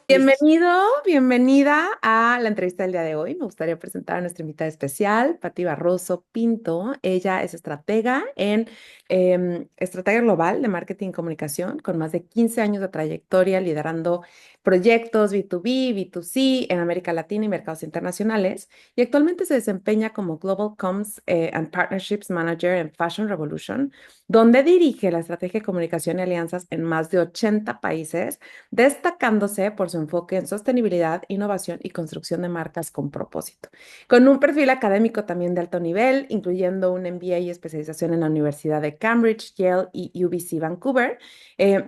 Listos. Bienvenido, bienvenida a la entrevista del día de hoy. Me gustaría presentar a nuestra invitada especial, Patti Barroso Pinto. Ella es estratega en estrategia global de marketing y comunicación, con más de 15 años de trayectoria liderando proyectos B2B, B2C en América Latina y mercados internacionales. Y actualmente se desempeña como Global Comms and Partnerships Manager en Fashion Revolution, donde dirige la estrategia de comunicación y alianzas en más de 80 países, destacándose por su enfoque en sostenibilidad, innovación y construcción de marcas con propósito. Con un perfil académico también de alto nivel, incluyendo un MBA y especialización en la Universidad de Cambridge, Yale y UBC Vancouver,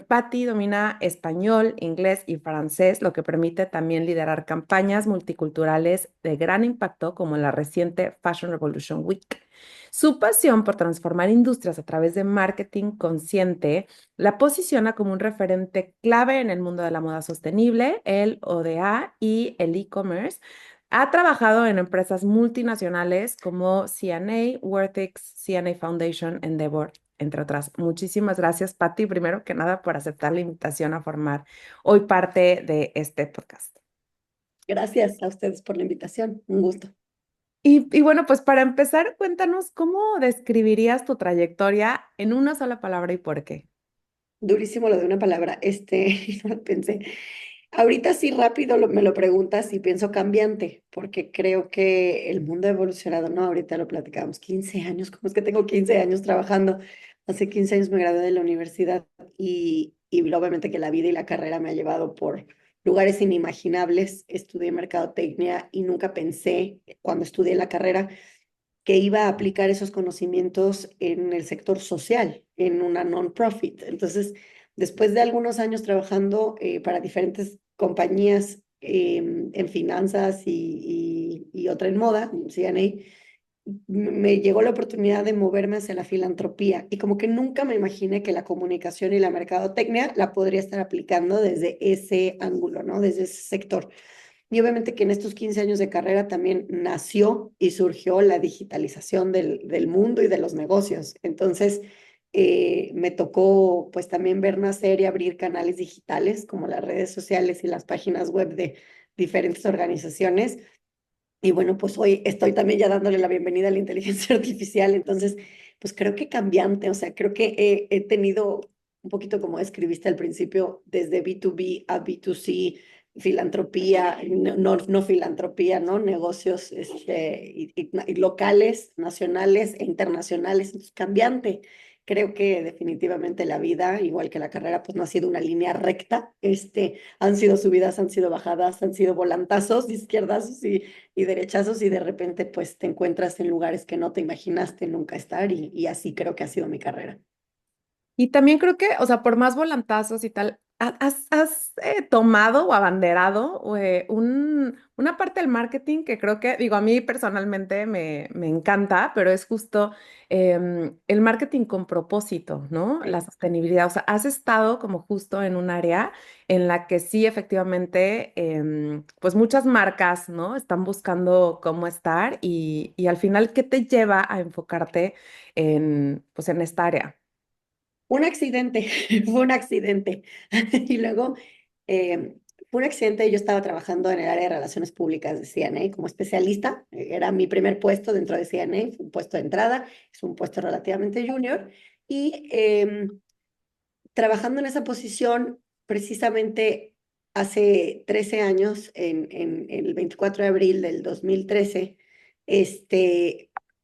Patty domina español, inglés y francés, lo que permite también liderar campañas multiculturales de gran impacto, como la reciente Fashion Revolution Week. Su pasión por transformar industrias a través de marketing consciente la posiciona como un referente clave en el mundo de la moda sostenible, el ODA y el e-commerce. Ha trabajado en empresas multinacionales como CNA, Worthix, CNA Foundation, Endeavor, entre otras. Muchísimas gracias, Patti, primero que nada, por aceptar la invitación a formar hoy parte de este podcast. Gracias a ustedes por la invitación. Un gusto. Y bueno, pues para empezar, cuéntanos cómo describirías tu trayectoria en una sola palabra y por qué. Durísimo lo de una palabra. No lo pensé. Ahorita sí rápido me lo preguntas y pienso cambiante, porque creo que el mundo ha evolucionado, ¿no? Ahorita lo platicamos. 15 años, ¿cómo es que tengo 15 años trabajando? Hace 15 años me gradué de la universidad y obviamente que la vida y la carrera me ha llevado por lugares inimaginables. Estudié mercadotecnia y nunca pensé cuando estudié la carrera que iba a aplicar esos conocimientos en el sector social, en una non-profit. Entonces, después de algunos años trabajando para diferentes compañías en finanzas y otra en moda, CNA, me llegó la oportunidad de moverme hacia la filantropía y como que nunca me imaginé que la comunicación y la mercadotecnia la podría estar aplicando desde ese ángulo, ¿no? Desde ese sector. Y obviamente que en estos 15 años de carrera también nació y surgió la digitalización del mundo y de los negocios. Entonces, me tocó pues también ver nacer y abrir canales digitales como las redes sociales y las páginas web de diferentes organizaciones. Y bueno, pues hoy estoy también ya dándole la bienvenida a la inteligencia artificial. Entonces, pues creo que cambiante, o sea, creo que he tenido un poquito como escribiste al principio, desde B2B a B2C, filantropía, no filantropía, ¿no? Negocios y locales, nacionales e internacionales, entonces cambiante. Creo que definitivamente la vida, igual que la carrera, pues no ha sido una línea recta. Han sido subidas, han sido bajadas, han sido volantazos, izquierdazos y derechazos y de repente pues te encuentras en lugares que no te imaginaste nunca estar y así creo que ha sido mi carrera. Y también creo que, o sea, por más volantazos y tal, has tomado o abanderado una parte del marketing que creo que, digo, a mí personalmente me encanta, pero es justo el marketing con propósito, ¿no? La Sí. sostenibilidad. O sea, has estado como justo en un área en la que sí, efectivamente, pues muchas marcas, ¿no? Están buscando cómo estar y al final, ¿qué te lleva a enfocarte pues, en esta área? Un accidente, fue un accidente. Y luego fue un accidente, yo estaba trabajando en el área de relaciones públicas de CNA como especialista, era mi primer puesto dentro de CNA, fue un puesto de entrada, es un puesto relativamente junior, y trabajando en esa posición precisamente hace 13 años, en el 24 de abril del 2013,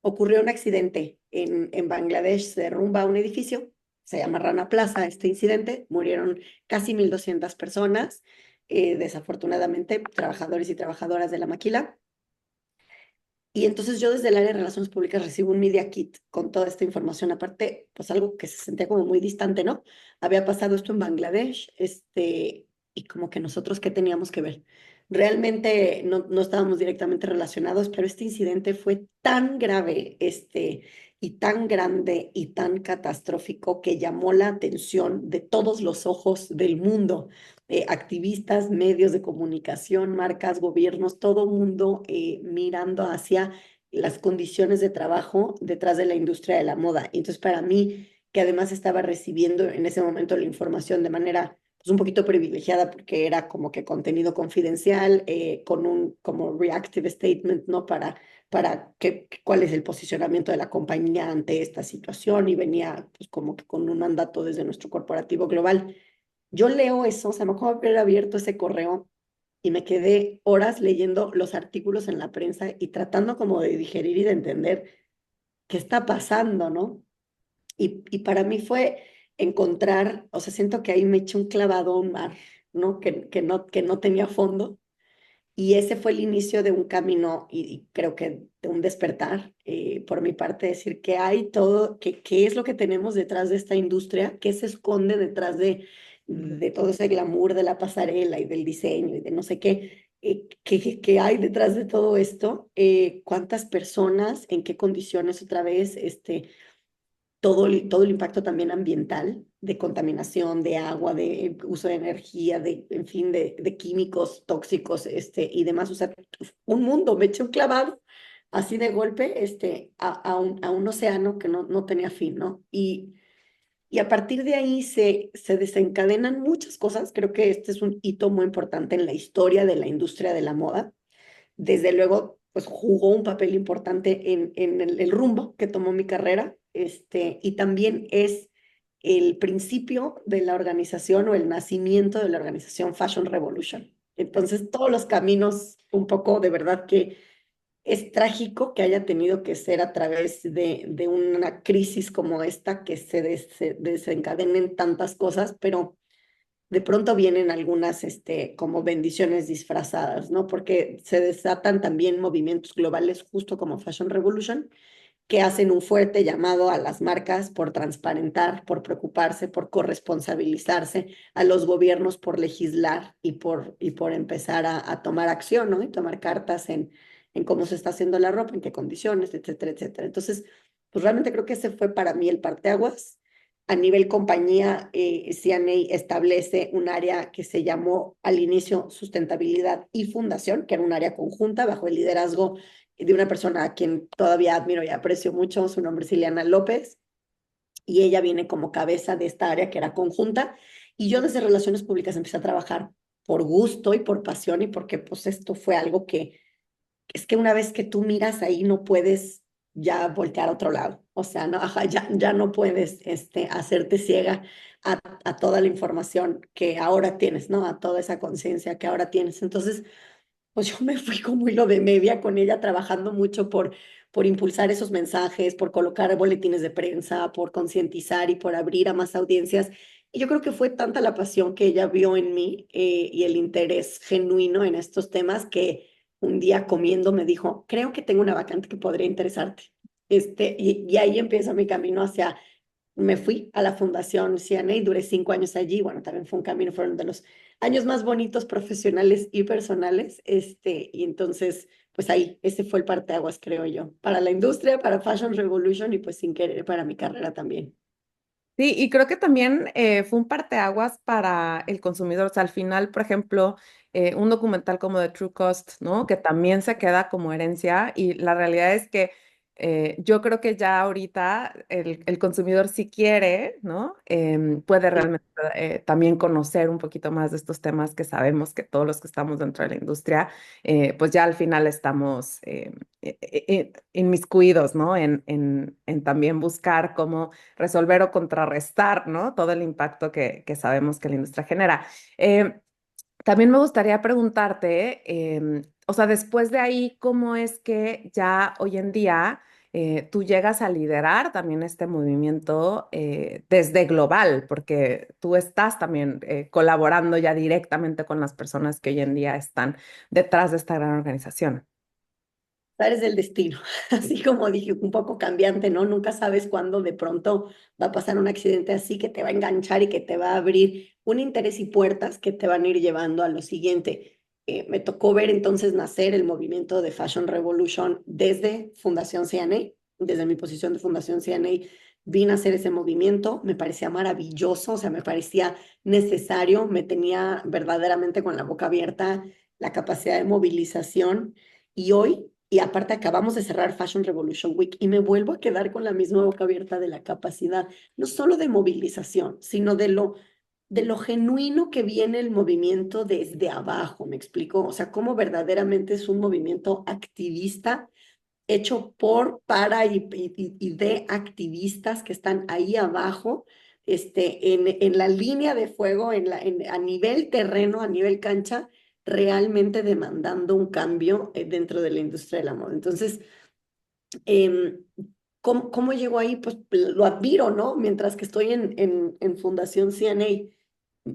ocurrió un accidente en Bangladesh, se derrumba un edificio, se llama Rana Plaza, este incidente, murieron casi 1,200 personas, desafortunadamente trabajadores y trabajadoras de la maquila. Y entonces yo desde el área de relaciones públicas recibo un media kit con toda esta información, aparte, pues algo que se sentía como muy distante, ¿no? Había pasado esto en Bangladesh, y como que nosotros qué teníamos que ver. Realmente no estábamos directamente relacionados, pero este incidente fue tan grave, y tan grande y tan catastrófico que llamó la atención de todos los ojos del mundo, activistas, medios de comunicación, marcas, gobiernos, todo mundo mirando hacia las condiciones de trabajo detrás de la industria de la moda. Y entonces para mí, que además estaba recibiendo en ese momento la información de manera pues, un poquito privilegiada porque era como que contenido confidencial, con un como reactive statement, ¿no? Para cuál es el posicionamiento de la compañía ante esta situación y venía pues como que con un mandato desde nuestro corporativo global. Yo leo eso, o sea, me acuerdo de haber abierto ese correo y me quedé horas leyendo los artículos en la prensa y tratando como de digerir y de entender qué está pasando, ¿no? Y para mí fue encontrar, o sea, siento que ahí me eché un clavado a un mar, ¿no? Que no tenía fondo. Y ese fue el inicio de un camino y creo que de un despertar, por mi parte, decir que hay todo, qué es lo que tenemos detrás de esta industria, qué se esconde detrás de todo ese glamour de la pasarela y del diseño y de no sé qué, qué hay detrás de todo esto, cuántas personas, en qué condiciones otra vez, todo el impacto también ambiental, de contaminación, de agua, de uso de energía, de, en fin, de químicos tóxicos, y demás. O sea, un mundo, me eché un clavado así de golpe, a un océano que no tenía fin, ¿no? Y a partir de ahí se desencadenan muchas cosas. Creo que este es un hito muy importante en la historia de la industria de la moda. Desde luego, pues jugó un papel importante en el rumbo que tomó mi carrera, y también es el principio de la organización o el nacimiento de la organización Fashion Revolution. Entonces, todos los caminos, un poco de verdad que es trágico que haya tenido que ser a través de una crisis como esta que se desencadenen tantas cosas, pero de pronto vienen algunas, como bendiciones disfrazadas, ¿no? Porque se desatan también movimientos globales, justo como Fashion Revolution, que hacen un fuerte llamado a las marcas por transparentar, por preocuparse, por corresponsabilizarse, a los gobiernos por legislar y por empezar a tomar acción, ¿no? Y tomar cartas en cómo se está haciendo la ropa, en qué condiciones, etcétera, etcétera. Entonces, pues realmente creo que ese fue para mí el parteaguas. A nivel compañía, CNA establece un área que se llamó al inicio sustentabilidad y fundación, que era un área conjunta bajo el liderazgo de una persona a quien todavía admiro y aprecio mucho. Su nombre es Ileana López, y ella viene como cabeza de esta área que era conjunta. Y yo desde Relaciones Públicas empecé a trabajar por gusto y por pasión y porque pues esto fue algo que es que una vez que tú miras ahí no puedes ya voltear a otro lado. O sea, no, ajá, ya no puedes, hacerte ciega a toda la información que ahora tienes, ¿no? A toda esa conciencia que ahora tienes. Entonces, pues yo me fui como hilo de media con ella, trabajando mucho por impulsar esos mensajes, por colocar boletines de prensa, por concientizar y por abrir a más audiencias. Y yo creo que fue tanta la pasión que ella vio en mí, y el interés genuino en estos temas, que un día comiendo me dijo, creo que tengo una vacante que podría interesarte. Y ahí empieza mi camino hacia, me fui a la Fundación CNA y duré 5 años allí. Bueno, también fue un camino, fueron de los años más bonitos profesionales y personales. Y entonces, pues ahí, ese fue el parteaguas, creo yo, para la industria, para Fashion Revolution y pues sin querer para mi carrera también. Sí, y creo que también fue un parteaguas para el consumidor. O sea, al final, por ejemplo, un documental como The True Cost, ¿no? Que también se queda como herencia y la realidad es que yo creo que ya ahorita el consumidor si quiere, ¿no? Puede Sí. realmente también conocer un poquito más de estos temas que sabemos que todos los que estamos dentro de la industria, pues ya al final estamos inmiscuidos, ¿no? En también buscar cómo resolver o contrarrestar, ¿no? Todo el impacto que sabemos que la industria genera. También me gustaría preguntarte, o sea, después de ahí, ¿cómo es que ya hoy en día tú llegas a liderar también este movimiento desde global? Porque tú estás también colaborando ya directamente con las personas que hoy en día están detrás de esta gran organización. Sabes del destino, así como dije, un poco cambiante, ¿no? Nunca sabes cuándo de pronto va a pasar un accidente así que te va a enganchar y que te va a abrir un interés y puertas que te van a ir llevando a lo siguiente. Me tocó ver entonces nacer el movimiento de Fashion Revolution desde Fundación CNA, desde mi posición de Fundación CNA. Vine a hacer ese movimiento, me parecía maravilloso, o sea, me parecía necesario, me tenía verdaderamente con la boca abierta la capacidad de movilización. Y hoy, y aparte acabamos de cerrar Fashion Revolution Week y me vuelvo a quedar con la misma boca abierta de la capacidad, no solo de movilización, sino de lo de lo genuino que viene el movimiento desde abajo, ¿me explico? O sea, cómo verdaderamente es un movimiento activista hecho por, para y de activistas que están ahí abajo, en la línea de fuego, a nivel terreno, a nivel cancha, realmente demandando un cambio dentro de la industria de la moda. Entonces, em, ¿cómo llegó ahí? Pues lo admiro, ¿no? Mientras que estoy en Fundación CNA.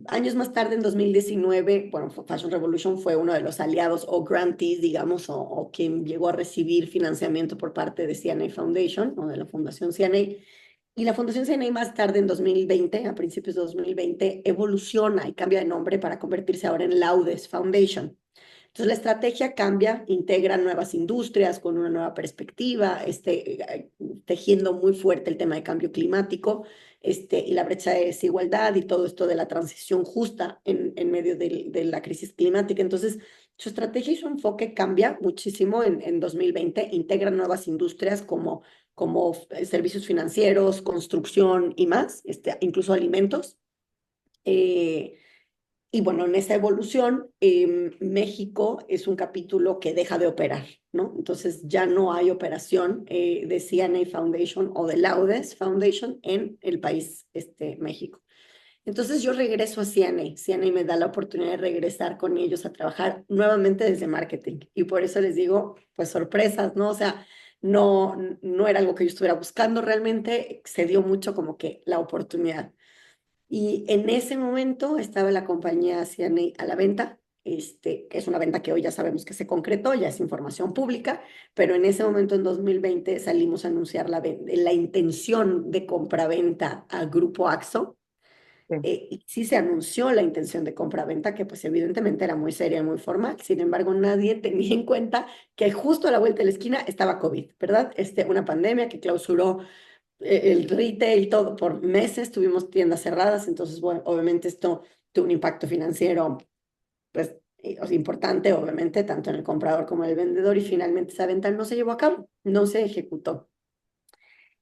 Años más tarde, en 2019, bueno, Fashion Revolution fue uno de los aliados o grantees, digamos, o quien llegó a recibir financiamiento por parte de CNA Foundation o de la Fundación CNA. Y la Fundación CNA más tarde, en 2020, a principios de 2020, evoluciona y cambia de nombre para convertirse ahora en Laudes Foundation. Entonces la estrategia cambia, integra nuevas industrias con una nueva perspectiva, tejiendo muy fuerte el tema de cambio climático, y la brecha de desigualdad y todo esto de la transición justa en medio de la crisis climática. Entonces, su estrategia y su enfoque cambia muchísimo en 2020, integra nuevas industrias como servicios financieros, construcción y más, incluso alimentos. Eh, y bueno, en esa evolución, México es un capítulo que deja de operar, ¿no? Entonces ya no hay operación de CNA Foundation o de Laudes Foundation en el país, México. Entonces yo regreso a CNA. CNA me da la oportunidad de regresar con ellos a trabajar nuevamente desde marketing. Y por eso les digo, pues sorpresas, ¿no? O sea, no era algo que yo estuviera buscando realmente, se dio mucho como que la oportunidad. Y en ese momento estaba la compañía CNA a la venta, que es una venta que hoy ya sabemos que se concretó, ya es información pública, pero en ese momento, en 2020, salimos a anunciar la intención de compraventa al Grupo AXO. Sí. Y sí se anunció la intención de compraventa, que pues evidentemente era muy seria y muy formal. Sin embargo, nadie tenía en cuenta que justo a la vuelta de la esquina estaba COVID, ¿verdad? Una pandemia que clausuró el retail, todo, por meses tuvimos tiendas cerradas, entonces, bueno, obviamente esto tuvo un impacto financiero, pues, o sea, importante, obviamente, tanto en el comprador como en el vendedor, y finalmente esa venta no se llevó a cabo, no se ejecutó.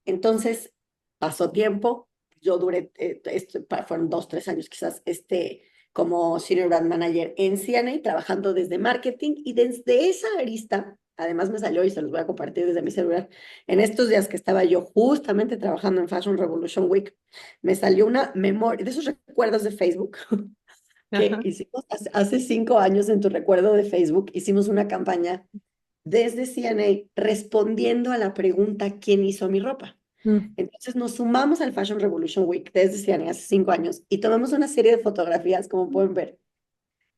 Entonces, pasó tiempo, yo duré, fueron 2, 3 años quizás, como Senior Brand Manager en CNA, trabajando desde marketing, y desde esa arista, además me salió, y se los voy a compartir desde mi celular, en estos días que estaba yo justamente trabajando en Fashion Revolution Week, me salió una memoria, de esos recuerdos de Facebook, que Ajá. hicimos hace 5 años. En tu recuerdo de Facebook, hicimos una campaña desde CNA respondiendo a la pregunta: ¿quién hizo mi ropa? Mm. Entonces nos sumamos al Fashion Revolution Week desde CNA hace 5 años y tomamos una serie de fotografías, como pueden ver,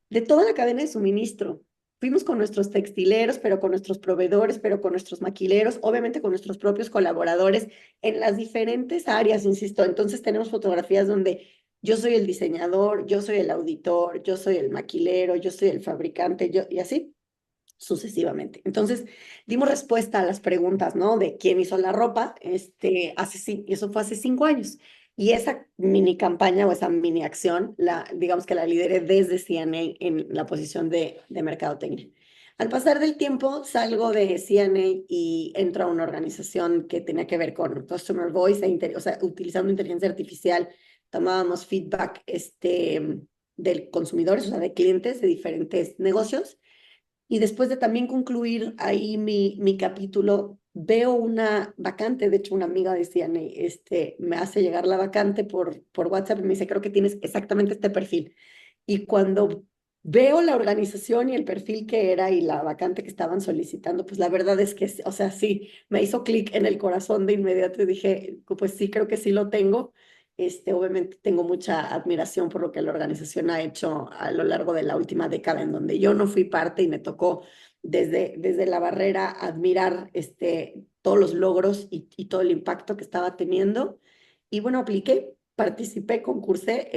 de toda la cadena de suministro. Fuimos con nuestros textileros, pero con nuestros proveedores, pero con nuestros maquileros, obviamente con nuestros propios colaboradores en las diferentes áreas, insisto. Entonces tenemos fotografías donde yo soy el diseñador, yo soy el auditor, yo soy el maquilero, yo soy el fabricante, y así sucesivamente. Entonces, dimos respuesta a las preguntas, ¿no? De quién hizo la ropa, y eso fue hace 5 años. Y esa mini campaña o esa mini acción, digamos que la lideré desde CNA en la posición de mercadotecnia. Al pasar del tiempo, salgo de CNA y entro a una organización que tenía que ver con Customer Voice, o sea, utilizando inteligencia artificial, tomábamos feedback del consumidores, o sea, de clientes de diferentes negocios, y después de también concluir ahí mi capítulo, veo una vacante. De hecho, una amiga decía, me hace llegar la vacante por WhatsApp y me dice: creo que tienes exactamente este perfil. Y cuando veo la organización y el perfil que era y la vacante que estaban solicitando, pues la verdad es que, o sea, sí, me hizo clic en el corazón de inmediato y dije, pues sí, creo que sí lo tengo. Obviamente tengo mucha admiración por lo que la organización ha hecho a lo largo de la última década, en donde yo no fui parte y me tocó desde la barrera admirar todos los logros y todo el impacto que estaba teniendo. Y bueno, apliqué, participé, concursé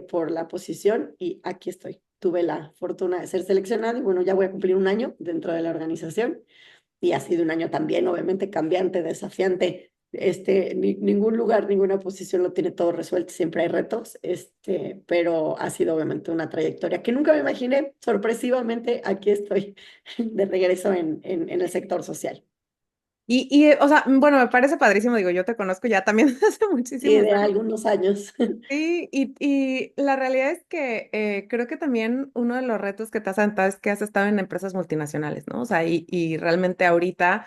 por la posición y aquí estoy. Tuve la fortuna de ser seleccionada y bueno, ya voy a cumplir un año dentro de la organización, y ha sido un año también, obviamente, cambiante, desafiante. Ningún lugar, ninguna posición lo tiene todo resuelto, siempre hay retos, pero ha sido obviamente una trayectoria que nunca me imaginé. Sorpresivamente, aquí estoy de regreso en el sector social. O sea, bueno, me parece padrísimo, digo, yo te conozco ya también desde hace Sí, muchísimos de años. algunos años. Sí, y la realidad es que creo que también uno de los retos que te has aventado es que has estado en empresas multinacionales, ¿no? O sea, y realmente ahorita,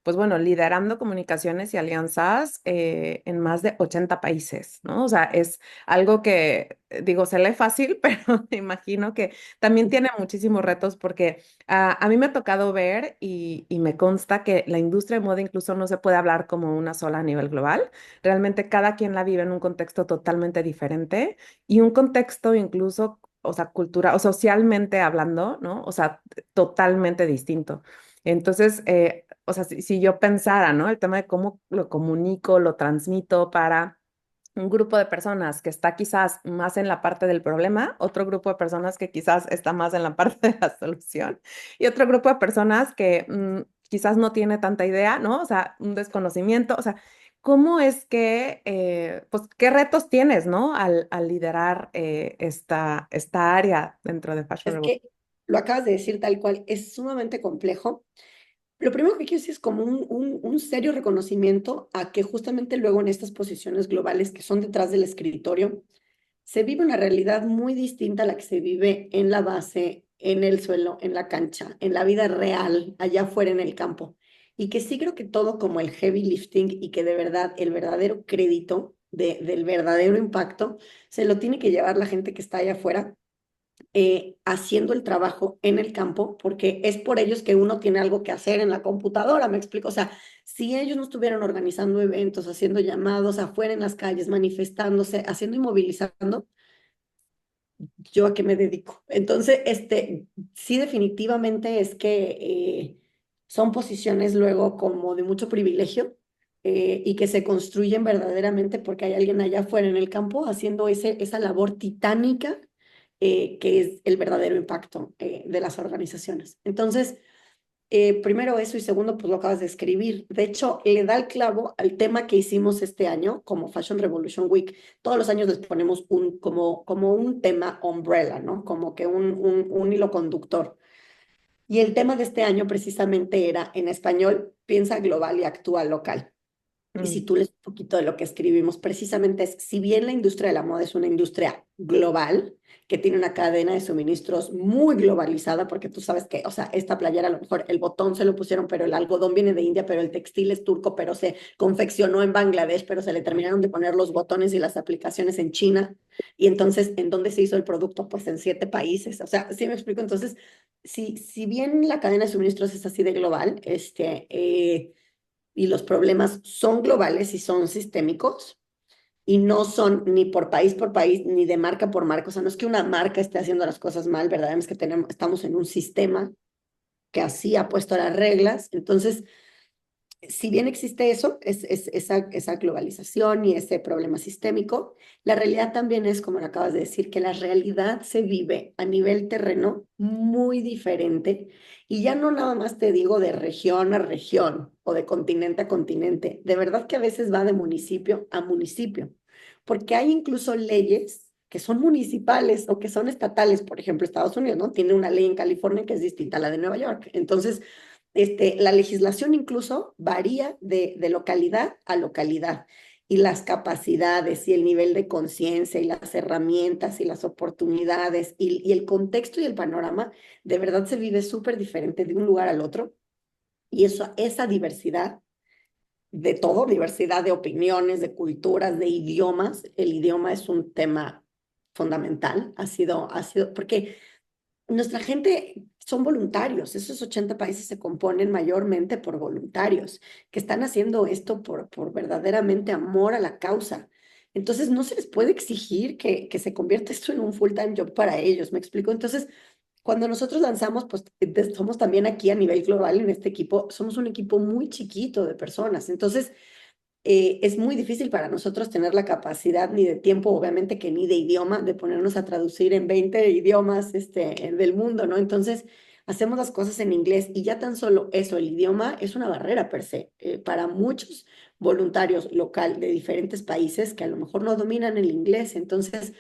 pues bueno, liderando comunicaciones y alianzas en más de 80 países, ¿no? O sea, es algo que, digo, se lee fácil, pero me imagino que también tiene muchísimos retos porque a mí me ha tocado ver y me consta que la industria de moda incluso no se puede hablar como una sola a nivel global. Realmente cada quien la vive en un contexto totalmente diferente y un contexto incluso, o sea, cultural o socialmente hablando, ¿no? O sea, totalmente distinto. Entonces, o sea, si yo pensara, ¿no? El tema de cómo lo comunico, lo transmito para un grupo de personas que está quizás más en la parte del problema, otro grupo de personas que quizás está más en la parte de la solución y otro grupo de personas que quizás no tiene tanta idea, ¿no? O sea, un desconocimiento, o sea, ¿cómo es que, pues, qué retos tienes, ¿no? Al liderar esta área dentro de Fashion Es Revolution? que lo acabas de decir tal cual, es sumamente complejo. Lo primero que quiero decir es como un serio reconocimiento a que justamente luego en estas posiciones globales que son detrás del escritorio, se vive una realidad muy distinta a la que se vive en la base, en el suelo, en la cancha, en la vida real, allá afuera en el campo. Y que sí creo que todo como el heavy lifting y que de verdad el verdadero crédito del verdadero impacto se lo tiene que llevar la gente que está allá afuera haciendo el trabajo en el campo, porque es por ellos que uno tiene algo que hacer en la computadora, me explico. O sea, si ellos no estuvieran organizando eventos, haciendo llamados afuera en las calles, manifestándose, haciendo y movilizando, ¿yo a qué me dedico? Entonces, sí definitivamente es que son posiciones luego como de mucho privilegio y que se construyen verdaderamente porque hay alguien allá afuera en el campo haciendo esa labor titánica que es el verdadero impacto de las organizaciones. Entonces, primero eso y segundo, pues lo acabas de escribir. De hecho, le da el clavo al tema que hicimos este año como Fashion Revolution Week. Todos los años les ponemos como un tema umbrella, ¿no? Como que un hilo conductor. Y el tema de este año precisamente era en español, piensa global y actúa local. Y si Mm, tú lees un poquito de lo que escribimos, precisamente es, si bien la industria de la moda es una industria global, que tiene una cadena de suministros muy globalizada, porque tú sabes que, o sea, esta playera a lo mejor el botón se lo pusieron, pero el algodón viene de India, pero el textil es turco, pero se confeccionó en Bangladesh, pero se le terminaron de poner los botones y las aplicaciones en China. Y entonces, ¿en dónde se hizo el producto? Pues en 7 países. O sea, ¿sí me explico? Entonces, si bien la cadena de suministros es así de global, y los problemas son globales y son sistémicos y no son ni por país, ni de marca por marca. O sea, no es que una marca esté haciendo las cosas mal, verdaderamente es que estamos en un sistema que así ha puesto las reglas. Entonces, si bien existe eso, esa globalización y ese problema sistémico, la realidad también es, como lo acabas de decir, que la realidad se vive a nivel terreno muy diferente y ya no nada más te digo de región a región o de continente a continente, de verdad que a veces va de municipio a municipio, porque hay incluso leyes que son municipales o que son estatales, por ejemplo, Estados Unidos, ¿no? Tiene una ley en California que es distinta a la de Nueva York. Entonces, la legislación incluso varía de localidad a localidad y las capacidades y el nivel de conciencia y las herramientas y las oportunidades y el contexto y el panorama de verdad se vive súper diferente de un lugar al otro y esa diversidad de todo, diversidad de opiniones, de culturas, de idiomas, el idioma es un tema fundamental, porque nuestra gente son voluntarios, esos 80 países se componen mayormente por voluntarios que están haciendo esto por verdaderamente amor a la causa. Entonces no se les puede exigir que se convierta esto en un full-time job para ellos, ¿me explico? Entonces, cuando nosotros lanzamos, pues somos también aquí a nivel global en este equipo, somos un equipo muy chiquito de personas. Entonces, es muy difícil para nosotros tener la capacidad ni de tiempo, obviamente que ni de idioma, de ponernos a traducir en 20 idiomas del mundo, ¿no? Entonces, hacemos las cosas en inglés y ya tan solo eso, el idioma es una barrera per se para muchos voluntarios local de diferentes países que a lo mejor no dominan el inglés. Entonces,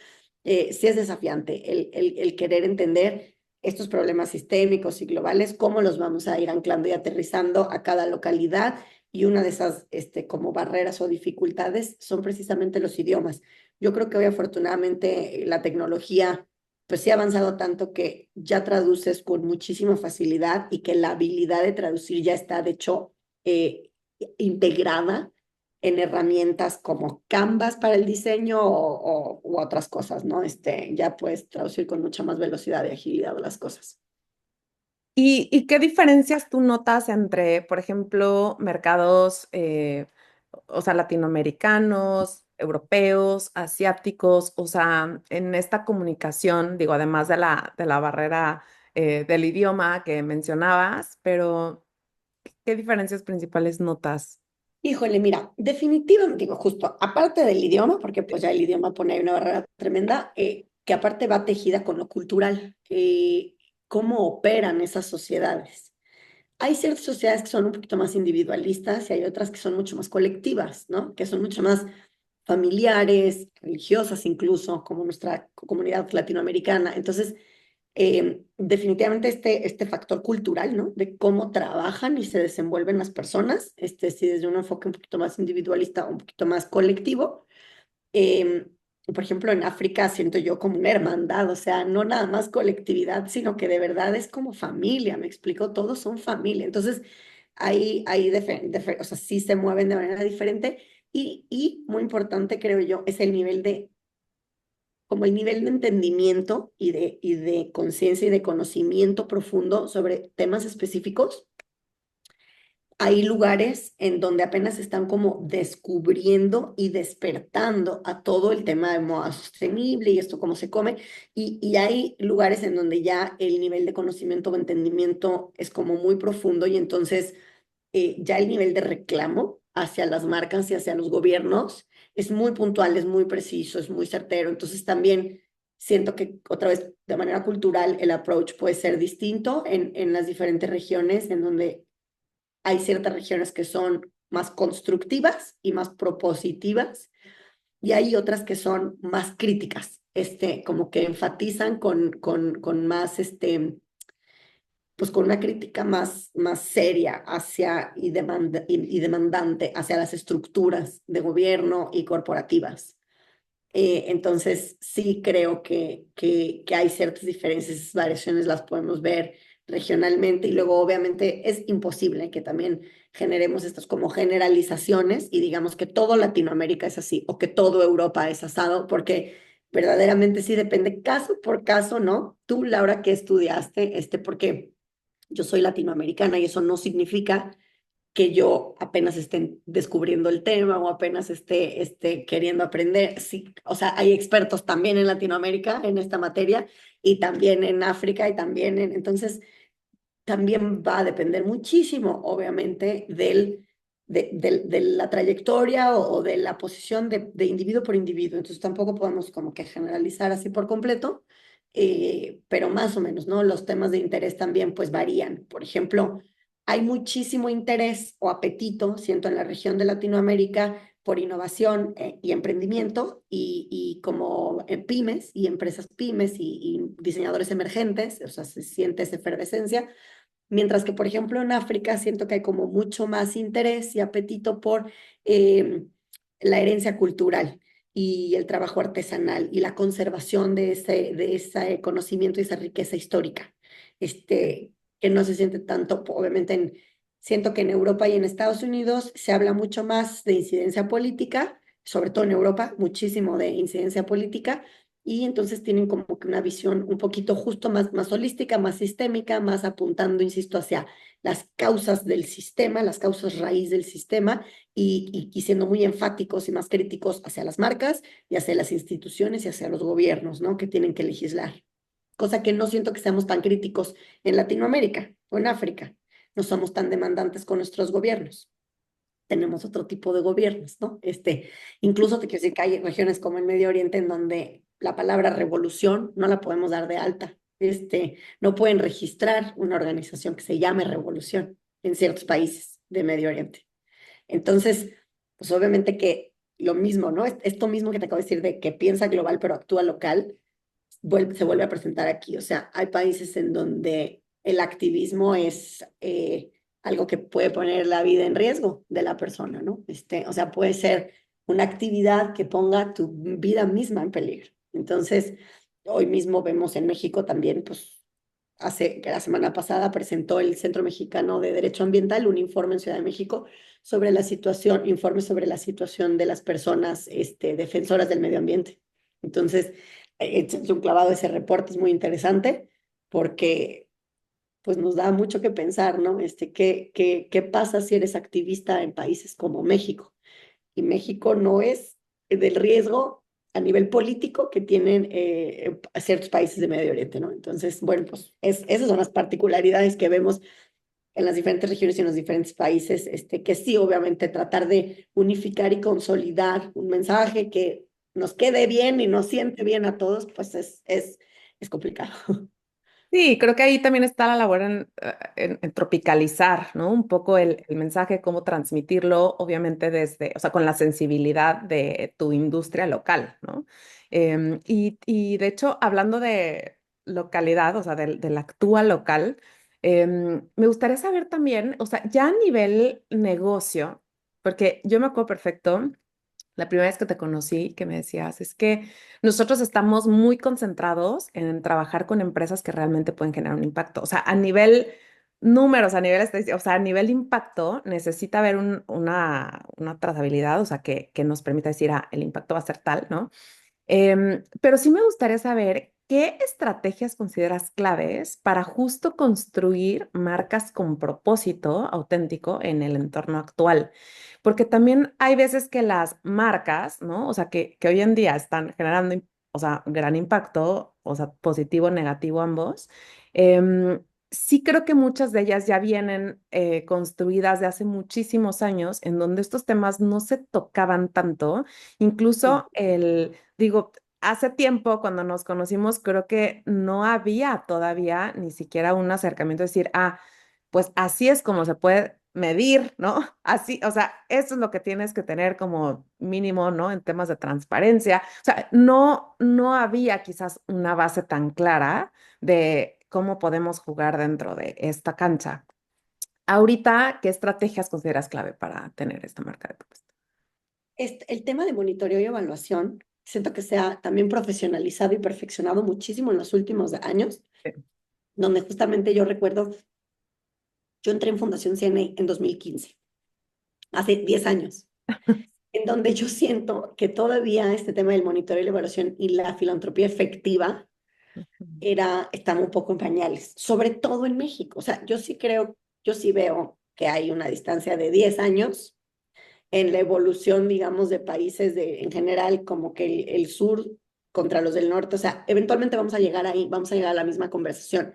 sí es desafiante el querer entender. estos problemas sistémicos y globales, cómo los vamos a ir anclando y aterrizando a cada localidad. Y una de esas como barreras o dificultades son precisamente los idiomas. Yo creo que hoy afortunadamente la tecnología pues sí ha avanzado tanto que ya traduces con muchísima facilidad y que la habilidad de traducir ya está de hecho integrada en herramientas como Canvas para el diseño u otras cosas, ¿no? Ya puedes traducir con mucha más velocidad y agilidad las cosas. ¿Y qué diferencias tú notas entre, por ejemplo, mercados, o sea, latinoamericanos, europeos, asiáticos, o sea, en esta comunicación, digo, además de la barrera del idioma que mencionabas, pero ¿qué diferencias principales notas? Híjole, mira, definitivamente, digo, justo, aparte del idioma, porque pues ya el idioma pone ahí una barrera tremenda, que aparte va tejida con lo cultural, cómo operan esas sociedades. Hay ciertas sociedades que son un poquito más individualistas y hay otras que son mucho más colectivas, ¿no? Que son mucho más familiares, religiosas incluso, como nuestra comunidad latinoamericana. Entonces, definitivamente este factor cultural, ¿no? De cómo trabajan y se desenvuelven las personas, sí desde un enfoque un poquito más individualista, un poquito más colectivo. Eh, por ejemplo, en África siento yo como una hermandad, o sea, no nada más colectividad, sino que de verdad es como familia, me explico, todos son familia. Entonces, o sea, sí se mueven de manera diferente y muy importante, creo yo, es el nivel como el nivel de entendimiento y de conciencia y de conocimiento profundo sobre temas específicos. Hay lugares en donde apenas están como descubriendo y despertando a todo el tema de moda sostenible y esto cómo se come. Y hay lugares en donde ya el nivel de conocimiento o entendimiento es como muy profundo y entonces ya el nivel de reclamo hacia las marcas y hacia los gobiernos es muy puntual, es muy preciso, es muy certero. Entonces también siento que otra vez de manera cultural el approach puede ser distinto en las diferentes regiones en donde hay ciertas regiones que son más constructivas y más propositivas y hay otras que son más críticas, como que enfatizan con más, pues con una crítica más seria hacia y demandante hacia las estructuras de gobierno y corporativas. Entonces, sí creo que hay ciertas diferencias, esas variaciones las podemos ver regionalmente y luego obviamente es imposible que también generemos estas como generalizaciones y digamos que todo Latinoamérica es así o que todo Europa es asado, porque verdaderamente sí depende caso por caso, ¿no? Tú, Laura, ¿qué estudiaste? Porque yo soy latinoamericana y eso no significa que yo apenas esté descubriendo el tema o apenas esté queriendo aprender. Sí, o sea, hay expertos también en Latinoamérica en esta materia y también en África y también entonces también va a depender muchísimo, obviamente, de la trayectoria o de la posición de individuo por individuo. Entonces tampoco podemos como que generalizar así por completo, pero más o menos, ¿no? Los temas de interés también pues varían. Por ejemplo, hay muchísimo interés o apetito, siento, en la región de Latinoamérica por innovación y emprendimiento y como pymes y empresas pymes y diseñadores emergentes, o sea, se siente esa efervescencia. Mientras que, por ejemplo, en África siento que hay como mucho más interés y apetito por eh, la herencia cultural y el trabajo artesanal y la conservación de ese conocimiento y esa riqueza histórica, que no se siente tanto, obviamente, siento que en Europa y en Estados Unidos se habla mucho más de incidencia política, sobre todo en Europa, muchísimo de incidencia política, y entonces tienen como que una visión un poquito justo más holística, más sistémica, más apuntando, insisto, hacia las causas del sistema, las causas raíz del sistema y siendo muy enfáticos y más críticos hacia las marcas y hacia las instituciones y hacia los gobiernos, ¿no? Que tienen que legislar. Cosa que no siento que seamos tan críticos en Latinoamérica o en África. No somos tan demandantes con nuestros gobiernos, tenemos otro tipo de gobiernos, ¿no? Incluso te quiero decir que hay regiones como el Medio Oriente en donde la palabra revolución no la podemos dar de alta. No pueden registrar una organización que se llame revolución en ciertos países de Medio Oriente. Entonces, pues obviamente que lo mismo, ¿no? Esto mismo que te acabo de decir de que piensa global pero actúa local, se vuelve a presentar aquí. O sea, hay países en donde el activismo es algo que puede poner la vida en riesgo de la persona, ¿no? O sea, puede ser una actividad que ponga tu vida misma en peligro. Entonces, hoy mismo vemos en México también, pues, que la semana pasada presentó el Centro Mexicano de Derecho Ambiental un informe en Ciudad de México sobre la situación, informe sobre la situación de las personas defensoras del medio ambiente. Entonces, échense un clavado, ese reporte es muy interesante porque pues nos da mucho que pensar, ¿no? ¿Qué pasa si eres activista en países como México? Y México no es del riesgo a nivel político que tienen ciertos países de Medio Oriente, ¿no? Entonces, bueno, pues esas son las particularidades que vemos en las diferentes regiones y en los diferentes países, que sí, obviamente, tratar de unificar y consolidar un mensaje que nos quede bien y nos siente bien a todos, pues es complicado. Sí, creo que ahí también está la labor en tropicalizar, ¿no? Un poco el mensaje, cómo transmitirlo, obviamente desde, o sea, con la sensibilidad de tu industria local, ¿no? Y de hecho, hablando de localidad, o sea, de la actúa local, me gustaría saber también, o sea, ya a nivel negocio, porque yo me acuerdo perfecto. La primera vez que te conocí, que me decías, es que nosotros estamos muy concentrados en trabajar con empresas que realmente pueden generar un impacto. O sea, a nivel números, a nivel estadístico, o sea, a nivel impacto, necesita haber una trazabilidad, o sea, que nos permita decir, ah, el impacto va a ser tal, ¿no? Pero sí me gustaría saber qué estrategias consideras claves para justo construir marcas con propósito auténtico en el entorno actual. Porque también hay veces que las marcas, ¿no? O sea, que hoy en día están generando, o sea, gran impacto, o sea, positivo, negativo, ambos. Sí creo que muchas de ellas ya vienen construidas de hace muchísimos años, en donde estos temas no se tocaban tanto. Sí. Incluso digo, hace tiempo cuando nos conocimos, creo que no había todavía ni siquiera un acercamiento de decir, ah, pues así es como se puede medir, ¿no? Así, o sea, eso es lo que tienes que tener como mínimo, ¿no? En temas de transparencia. O sea, no había quizás una base tan clara de cómo podemos jugar dentro de esta cancha. Ahorita, ¿qué estrategias consideras clave para tener esta marca de propuesta? El tema de monitoreo y evaluación, siento que se ha también profesionalizado y perfeccionado muchísimo en los últimos años, Sí. donde justamente yo recuerdo, yo entré en Fundación CNA en 2015, hace 10 años, en donde yo siento que todavía este tema del monitoreo y la evaluación y la filantropía efectiva está un poco en pañales, sobre todo en México. O sea, yo sí veo que hay una distancia de 10 años en la evolución, digamos, de países en general, como que el sur contra los del norte. O sea, eventualmente vamos a llegar ahí, vamos a llegar a la misma conversación.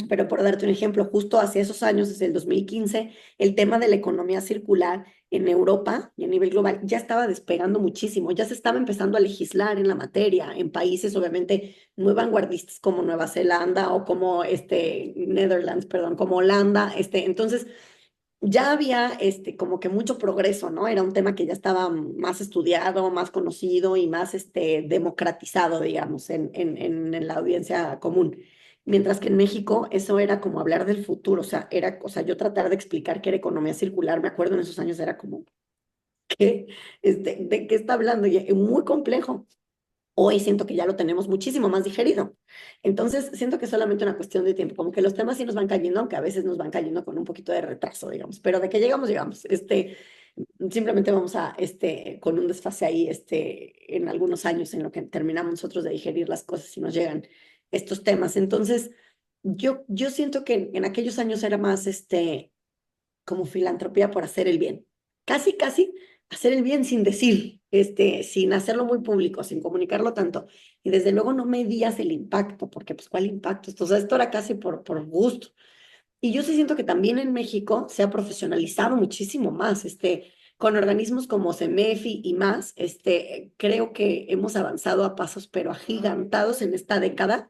Pero por darte un ejemplo, justo hace esos años, desde el 2015, el tema de la economía circular en Europa y a nivel global ya estaba despegando muchísimo, ya se estaba empezando a legislar en la materia en países obviamente muy vanguardistas como Nueva Zelanda o como Netherlands, perdón, como Holanda, entonces ya había como que mucho progreso, ¿no? Era un tema que ya estaba más estudiado, más conocido y más democratizado, digamos, en la audiencia común. Mientras que en México eso era como hablar del futuro, o sea, yo tratar de explicar qué era economía circular, me acuerdo en esos años era como, ¿qué? ¿De qué está hablando? Y muy complejo. Hoy siento que ya lo tenemos muchísimo más digerido. Entonces, siento que es solamente una cuestión de tiempo, como que los temas sí nos van cayendo, aunque a veces nos van cayendo con un poquito de retraso, digamos, pero de que llegamos, llegamos. Simplemente vamos a, con un desfase ahí, en algunos años en lo que terminamos nosotros de digerir las cosas y nos llegan estos temas. Entonces, yo siento que en aquellos años era más, como filantropía por hacer el bien. Casi, casi hacer el bien sin decir, sin hacerlo muy público, sin comunicarlo tanto. Y desde luego no medías el impacto, porque pues ¿cuál impacto? O sea, esto era casi por gusto. Y yo sí siento que también en México se ha profesionalizado muchísimo más, con organismos como CEMEFI y más, creo que hemos avanzado a pasos pero agigantados en esta década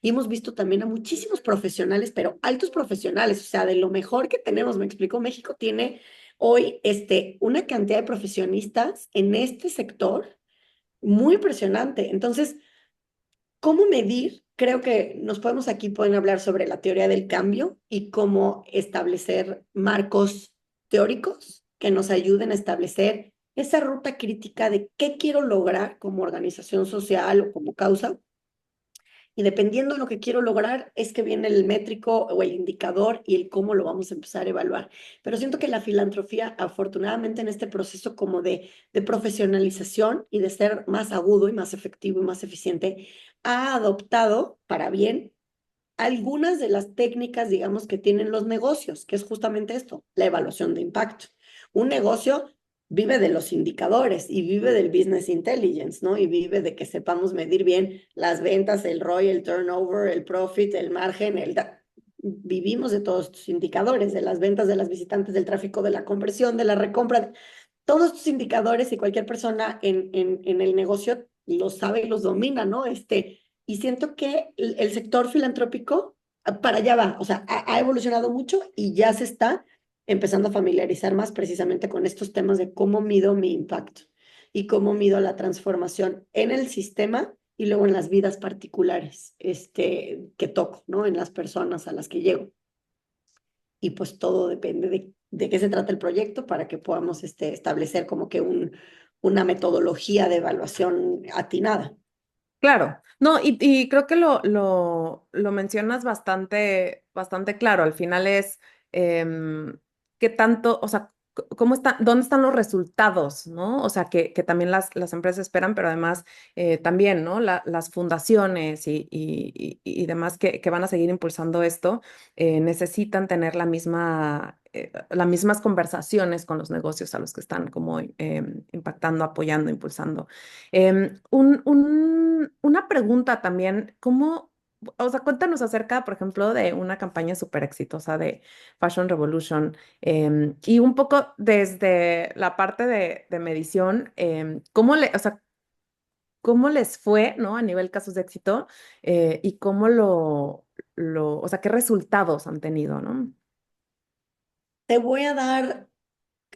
y hemos visto también a muchísimos profesionales, pero altos profesionales, o sea, de lo mejor que tenemos, me explico, México tiene hoy, una cantidad de profesionistas en este sector muy impresionante. Entonces, ¿Cómo medir? Creo que nos podemos aquí pueden hablar sobre la teoría del cambio y cómo establecer marcos teóricos que nos ayuden a establecer esa ruta crítica de qué quiero lograr como organización social o como causa. Y dependiendo de lo que quiero lograr, es que viene el métrico o el indicador y el cómo lo vamos a empezar a evaluar. Pero siento que la filantropía, afortunadamente en este proceso como de profesionalización y de ser más agudo y más efectivo y más eficiente, ha adoptado para bien algunas de las técnicas, digamos, que tienen los negocios, que es justamente esto, la evaluación de impacto. Un negocio vive de los indicadores y vive del business intelligence, ¿no? Y vive de que sepamos medir bien las ventas, el ROI, el turnover, el profit, el margen, vivimos de todos estos indicadores, de las ventas, de las visitantes, del tráfico, de la conversión, de la recompra, todos estos indicadores y cualquier persona en el negocio los sabe y los domina, ¿no? Y siento que el sector filantrópico para allá va, o sea, ha evolucionado mucho y ya se está empezando a familiarizar más precisamente con estos temas de cómo mido mi impacto y cómo mido la transformación en el sistema y luego en las vidas particulares que toco, ¿no? En las personas a las que llego. Y pues todo depende de qué se trata el proyecto para que podamos establecer como que una metodología de evaluación atinada. Claro, no, y creo que lo mencionas bastante, bastante claro. Al final es qué tanto, o sea, cómo está, dónde están los resultados, ¿no? O sea, que también las empresas esperan, pero además también, ¿no? Las fundaciones y demás que van a seguir impulsando esto necesitan tener las mismas conversaciones con los negocios a los que están como impactando, apoyando, impulsando. Una pregunta también, ¿cómo, o sea, cuéntanos acerca, por ejemplo, de una campaña súper exitosa de Fashion Revolution y un poco desde la parte de medición, o sea, cómo les fue, ¿no? A nivel casos de éxito y cómo o sea, qué resultados han tenido, ¿no? Te voy a dar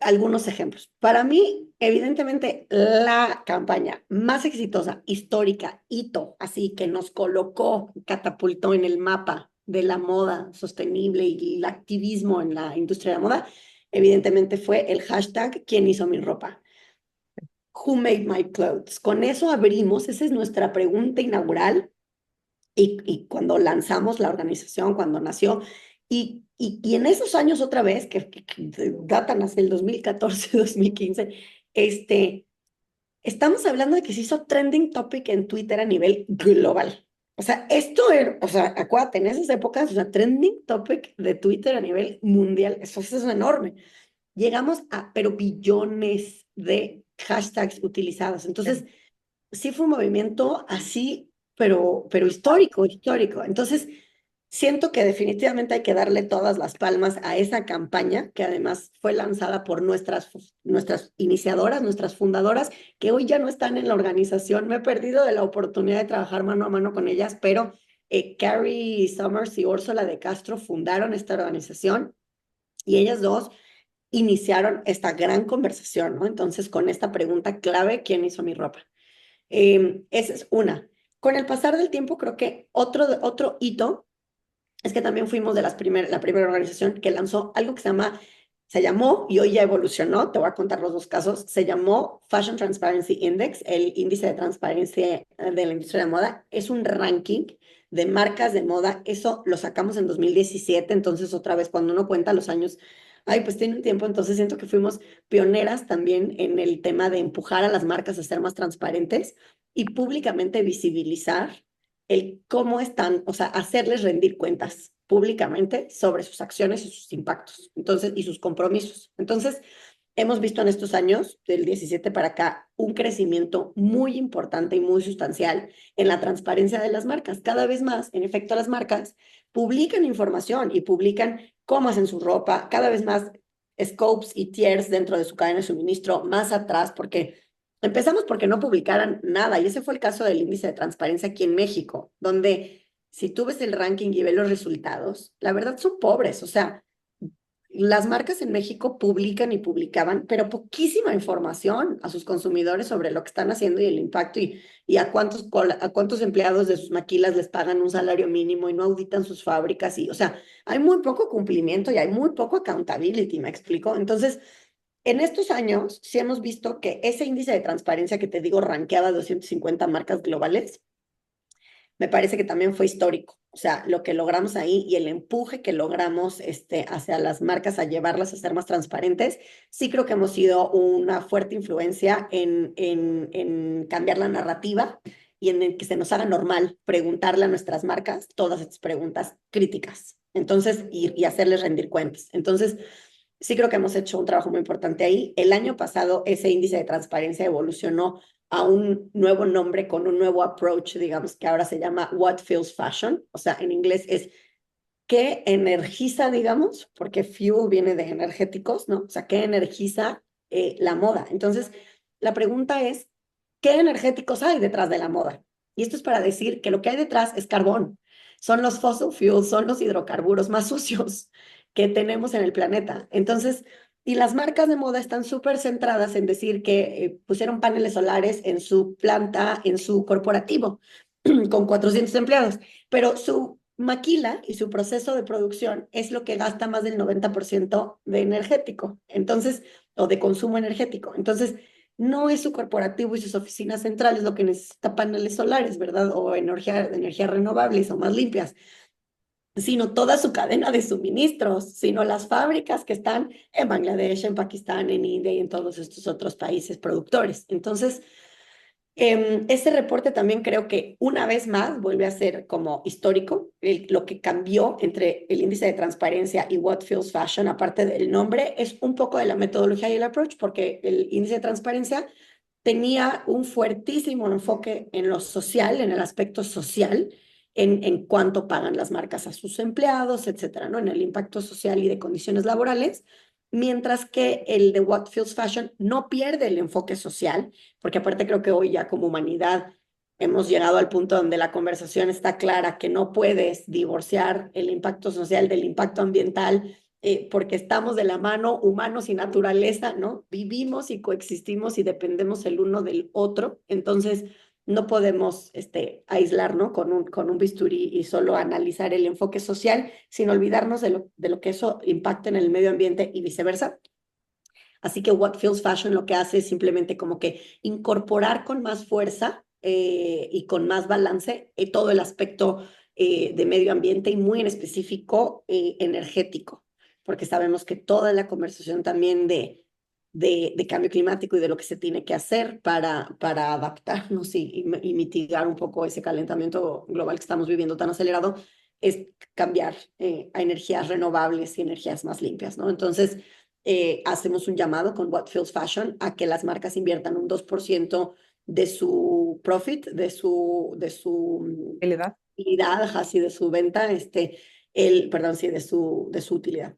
algunos ejemplos. Para mí, evidentemente, la campaña más exitosa, histórica, hito, así que nos colocó, catapultó en el mapa de la moda sostenible y el activismo en la industria de la moda, evidentemente fue el hashtag ¿Quién hizo mi ropa? Who made my clothes? Con eso abrimos, esa es nuestra pregunta inaugural y cuando lanzamos la organización, cuando nació, y en esos años otra vez, que datan hacia el 2014, 2015, estamos hablando de que se hizo trending topic en Twitter a nivel global. O sea, esto era, o sea, acuérdate, en esas épocas, o sea, trending topic de Twitter a nivel mundial, eso es enorme. Llegamos a, pero billones de hashtags utilizados. Entonces, sí fue un movimiento así, pero histórico, histórico. Entonces, siento que definitivamente hay que darle todas las palmas a esa campaña, que además fue lanzada por nuestras iniciadoras, nuestras fundadoras, que hoy ya no están en la organización. Me he perdido de la oportunidad de trabajar mano a mano con ellas, pero Carrie Summers y Úrsula de Castro fundaron esta organización y ellas dos iniciaron esta gran conversación, ¿no? Entonces, con esta pregunta clave, ¿quién hizo mi ropa? Esa es una. Con el pasar del tiempo, creo que otro hito es que también fuimos de la primera organización que lanzó algo que se llamó, y hoy ya evolucionó, te voy a contar los dos casos, se llamó Fashion Transparency Index, el índice de transparencia de la industria de moda. Es un ranking de marcas de moda, eso lo sacamos en 2017, entonces otra vez cuando uno cuenta los años, ay, pues tiene un tiempo, entonces siento que fuimos pioneras también en el tema de empujar a las marcas a ser más transparentes y públicamente visibilizar el cómo están, o sea, hacerles rendir cuentas públicamente sobre sus acciones y sus impactos, entonces, y sus compromisos. Entonces, hemos visto en estos años, del 17 para acá, un crecimiento muy importante y muy sustancial en la transparencia de las marcas. Cada vez más, en efecto, las marcas publican información y publican cómo hacen su ropa, cada vez más scopes y tiers dentro de su cadena de suministro, más atrás, porque empezamos porque no publicaran nada, y ese fue el caso del índice de transparencia aquí en México, donde si tú ves el ranking y ves los resultados, la verdad son pobres, o sea, las marcas en México publican y publicaban, pero poquísima información a sus consumidores sobre lo que están haciendo y el impacto y a cuántos empleados de sus maquilas les pagan un salario mínimo y no auditan sus fábricas. Y, o sea, hay muy poco cumplimiento y hay muy poco accountability, ¿me explico? Entonces, en estos años sí hemos visto que ese índice de transparencia que te digo rankeaba 250 marcas globales, me parece que también fue histórico. O sea, lo que logramos ahí y el empuje que logramos hacia las marcas a llevarlas a ser más transparentes, sí creo que hemos sido una fuerte influencia en cambiar la narrativa y en el que se nos haga normal preguntarle a nuestras marcas todas estas preguntas críticas. Entonces, y hacerles rendir cuentas. Entonces, sí creo que hemos hecho un trabajo muy importante ahí. El año pasado ese índice de transparencia evolucionó a un nuevo nombre con un nuevo approach, digamos, que ahora se llama What Feels Fashion. O sea, en inglés es qué energiza, digamos, porque fuel viene de energéticos, ¿no? O sea, qué energiza la moda. Entonces, la pregunta es, ¿qué energéticos hay detrás de la moda? Y esto es para decir que lo que hay detrás es carbón. Son los fossil fuels, son los hidrocarburos más sucios que tenemos en el planeta. Entonces, y las marcas de moda están súper centradas en decir que pusieron paneles solares en su planta, en su corporativo, con 400 empleados, pero su maquila y su proceso de producción es lo que gasta más del 90% de energético, entonces, o de consumo energético. Entonces, no es su corporativo y sus oficinas centrales lo que necesita paneles solares, ¿verdad? O energías renovables o más limpias, sino toda su cadena de suministros, sino las fábricas que están en Bangladesh, en Pakistán, en India y en todos estos otros países productores. Entonces, ese reporte también creo que una vez más vuelve a ser como histórico. Lo que cambió entre el índice de transparencia y What Feels Fashion, aparte del nombre, es un poco de la metodología y el approach, porque el índice de transparencia tenía un fuertísimo enfoque en lo social, en el aspecto social, en cuánto pagan las marcas a sus empleados, etcétera, ¿no? En el impacto social y de condiciones laborales, mientras que el de What Feels Fashion no pierde el enfoque social, porque aparte creo que hoy ya como humanidad hemos llegado al punto donde la conversación está clara, que no puedes divorciar el impacto social del impacto ambiental, porque estamos de la mano, humanos y naturaleza, ¿no? Vivimos y coexistimos y dependemos el uno del otro, entonces no podemos aislar, ¿no? Con un bisturí y solo analizar el enfoque social, sin olvidarnos de lo que eso impacta en el medio ambiente y viceversa. Así que What Feels Fashion lo que hace es simplemente como que incorporar con más fuerza y con más balance todo el aspecto de medio ambiente y muy en específico energético, porque sabemos que toda la conversación también de cambio climático y de lo que se tiene que hacer para adaptarnos y mitigar un poco ese calentamiento global que estamos viviendo tan acelerado, es cambiar a energías renovables y energías más limpias, ¿no? Entonces, hacemos un llamado con What Feels Fashion a que las marcas inviertan un 2% de su profit, de su ¿Realidad? utilidad, así de su venta, perdón, sí, de su utilidad,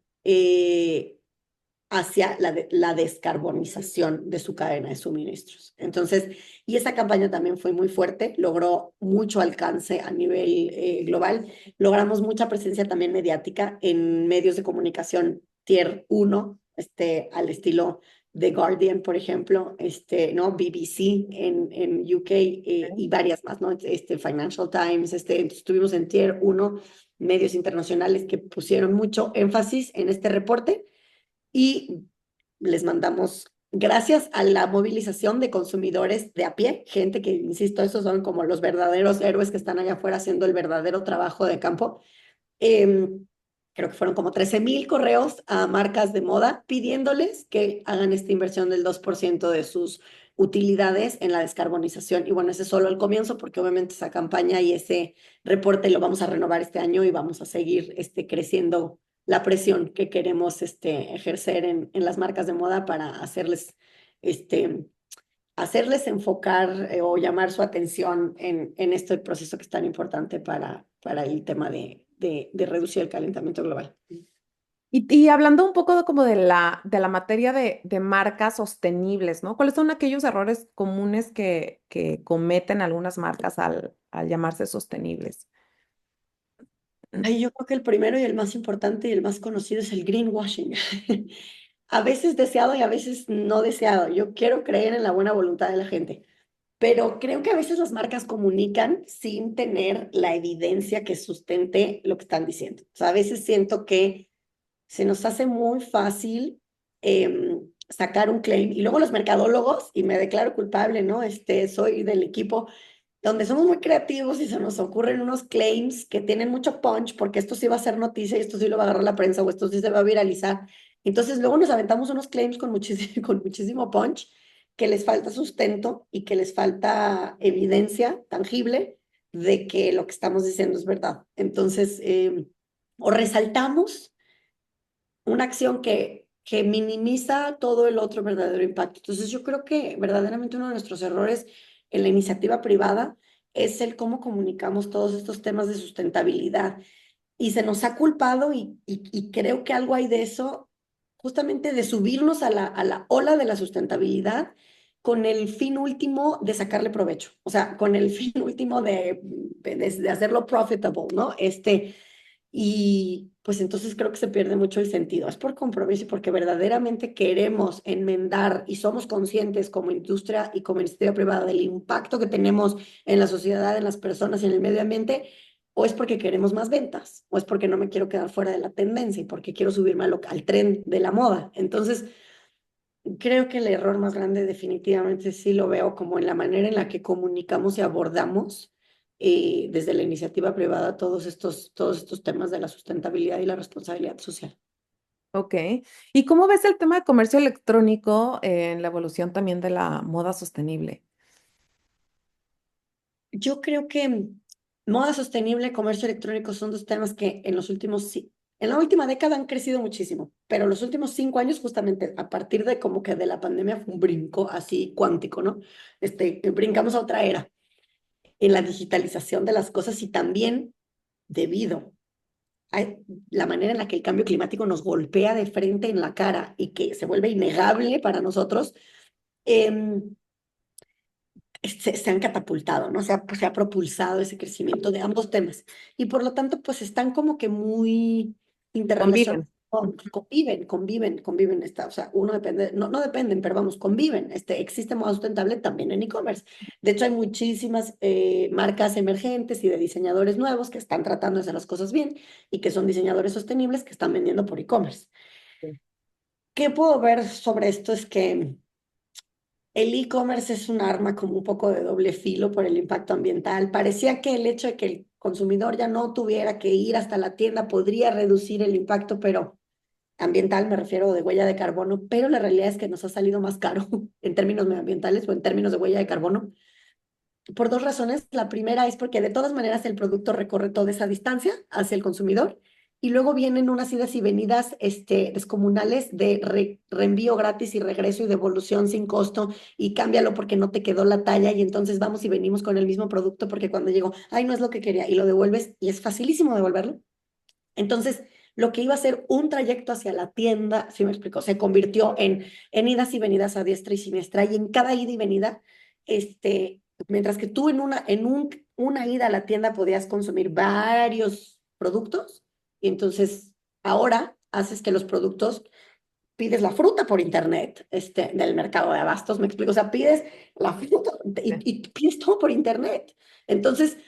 hacia la descarbonización de su cadena de suministros. Entonces, y esa campaña también fue muy fuerte, logró mucho alcance a nivel global, logramos mucha presencia también mediática en medios de comunicación tier uno, al estilo The Guardian, por ejemplo, ¿no? BBC en UK y varias más, ¿no? Financial Times, estuvimos en tier uno, medios internacionales que pusieron mucho énfasis en este reporte y les mandamos, gracias a la movilización de consumidores de a pie, gente que, insisto, esos son como los verdaderos héroes que están allá afuera haciendo el verdadero trabajo de campo. Eh, Creo que fueron como 13,000 correos a marcas de moda pidiéndoles que hagan esta inversión del 2% de sus utilidades en la descarbonización. Y bueno, ese es solo el comienzo, porque obviamente esa campaña y ese reporte lo vamos a renovar este año y vamos a seguir creciendo la presión que queremos ejercer en las marcas de moda para este, hacerles enfocar o llamar su atención en este proceso que es tan importante para el tema de reducir el calentamiento global. Y hablando un poco como de la materia de marcas sostenibles, ¿no? ¿Cuáles son aquellos errores comunes que cometen algunas marcas al llamarse sostenibles? Ay, yo creo que el primero y el más importante y el más conocido es el greenwashing. A veces deseado y a veces no deseado. Yo quiero creer en la buena voluntad de la gente, pero creo que a veces las marcas comunican sin tener la evidencia que sustente lo que están diciendo. O sea, a veces siento que se nos hace muy fácil sacar un claim y luego los mercadólogos, y me declaro culpable, ¿no? Soy del equipo donde somos muy creativos y se nos ocurren unos claims que tienen mucho punch, porque esto sí va a ser noticia y esto sí lo va a agarrar la prensa o esto sí se va a viralizar. Entonces luego nos aventamos unos claims con muchísimo, con muchísimo punch, que les falta sustento y que les falta evidencia tangible de que lo que estamos diciendo es verdad. Entonces, o resaltamos una acción que minimiza todo el otro verdadero impacto. Entonces, yo creo que verdaderamente uno de nuestros errores en la iniciativa privada es el cómo comunicamos todos estos temas de sustentabilidad. Y se nos ha culpado y creo que algo hay de eso, justamente de subirnos a la ola de la sustentabilidad con el fin último de sacarle provecho, o sea, con el fin último de hacerlo profitable, ¿no? Y pues entonces creo que se pierde mucho el sentido. Es por compromiso y porque verdaderamente queremos enmendar y somos conscientes como industria y como iniciativa privada del impacto que tenemos en la sociedad, en las personas y en el medio ambiente, o es porque queremos más ventas, o es porque no me quiero quedar fuera de la tendencia y porque quiero subirme al tren de la moda. Entonces, creo que el error más grande definitivamente sí lo veo como en la manera en la que comunicamos y abordamos desde la iniciativa privada todos estos temas de la sustentabilidad y la responsabilidad social. Ok. ¿Y cómo ves el tema de comercio electrónico en la evolución también de la moda sostenible? Yo creo que moda sostenible, comercio electrónico son dos temas que en la última década han crecido muchísimo, pero los últimos 5 años, justamente a partir de como que de la pandemia, fue un brinco así cuántico, ¿no? Brincamos a otra era en la digitalización de las cosas y también debido a la manera en la que el cambio climático nos golpea de frente en la cara y que se vuelve innegable para nosotros, eh, se han catapultado, ¿no? Pues, se ha propulsado ese crecimiento de ambos temas y por lo tanto pues están como que muy interrelacionados. Conviven. Conviven, o sea, uno depende, no dependen, pero vamos, conviven. Existe moda sustentable también en e-commerce. De hecho, hay muchísimas marcas emergentes y de diseñadores nuevos que están tratando de hacer las cosas bien y que son diseñadores sostenibles que están vendiendo por e-commerce. Sí. ¿Qué puedo ver sobre esto? Es que el e-commerce es un arma como un poco de doble filo por el impacto ambiental. Parecía que el hecho de que el consumidor ya no tuviera que ir hasta la tienda podría reducir el impacto, pero ambiental me refiero de huella de carbono, pero la realidad es que nos ha salido más caro en términos medioambientales o en términos de huella de carbono por dos razones. La primera es porque de todas maneras el producto recorre toda esa distancia hacia el consumidor y luego vienen unas idas y venidas descomunales de reenvío gratis y regreso y devolución sin costo y cámbialo porque no te quedó la talla y entonces vamos y venimos con el mismo producto porque cuando llegó, ay, no es lo que quería y lo devuelves y es facilísimo devolverlo. Entonces, lo que iba a ser un trayecto hacia la tienda, si me explico, se convirtió en idas y venidas a diestra y siniestra. Y en cada ida y venida, mientras que tú una ida a la tienda podías consumir varios productos, y entonces ahora haces que los productos, pides la fruta por internet, del mercado de abastos, me explico, o sea, pides la fruta Sí. y pides todo por internet. Entonces,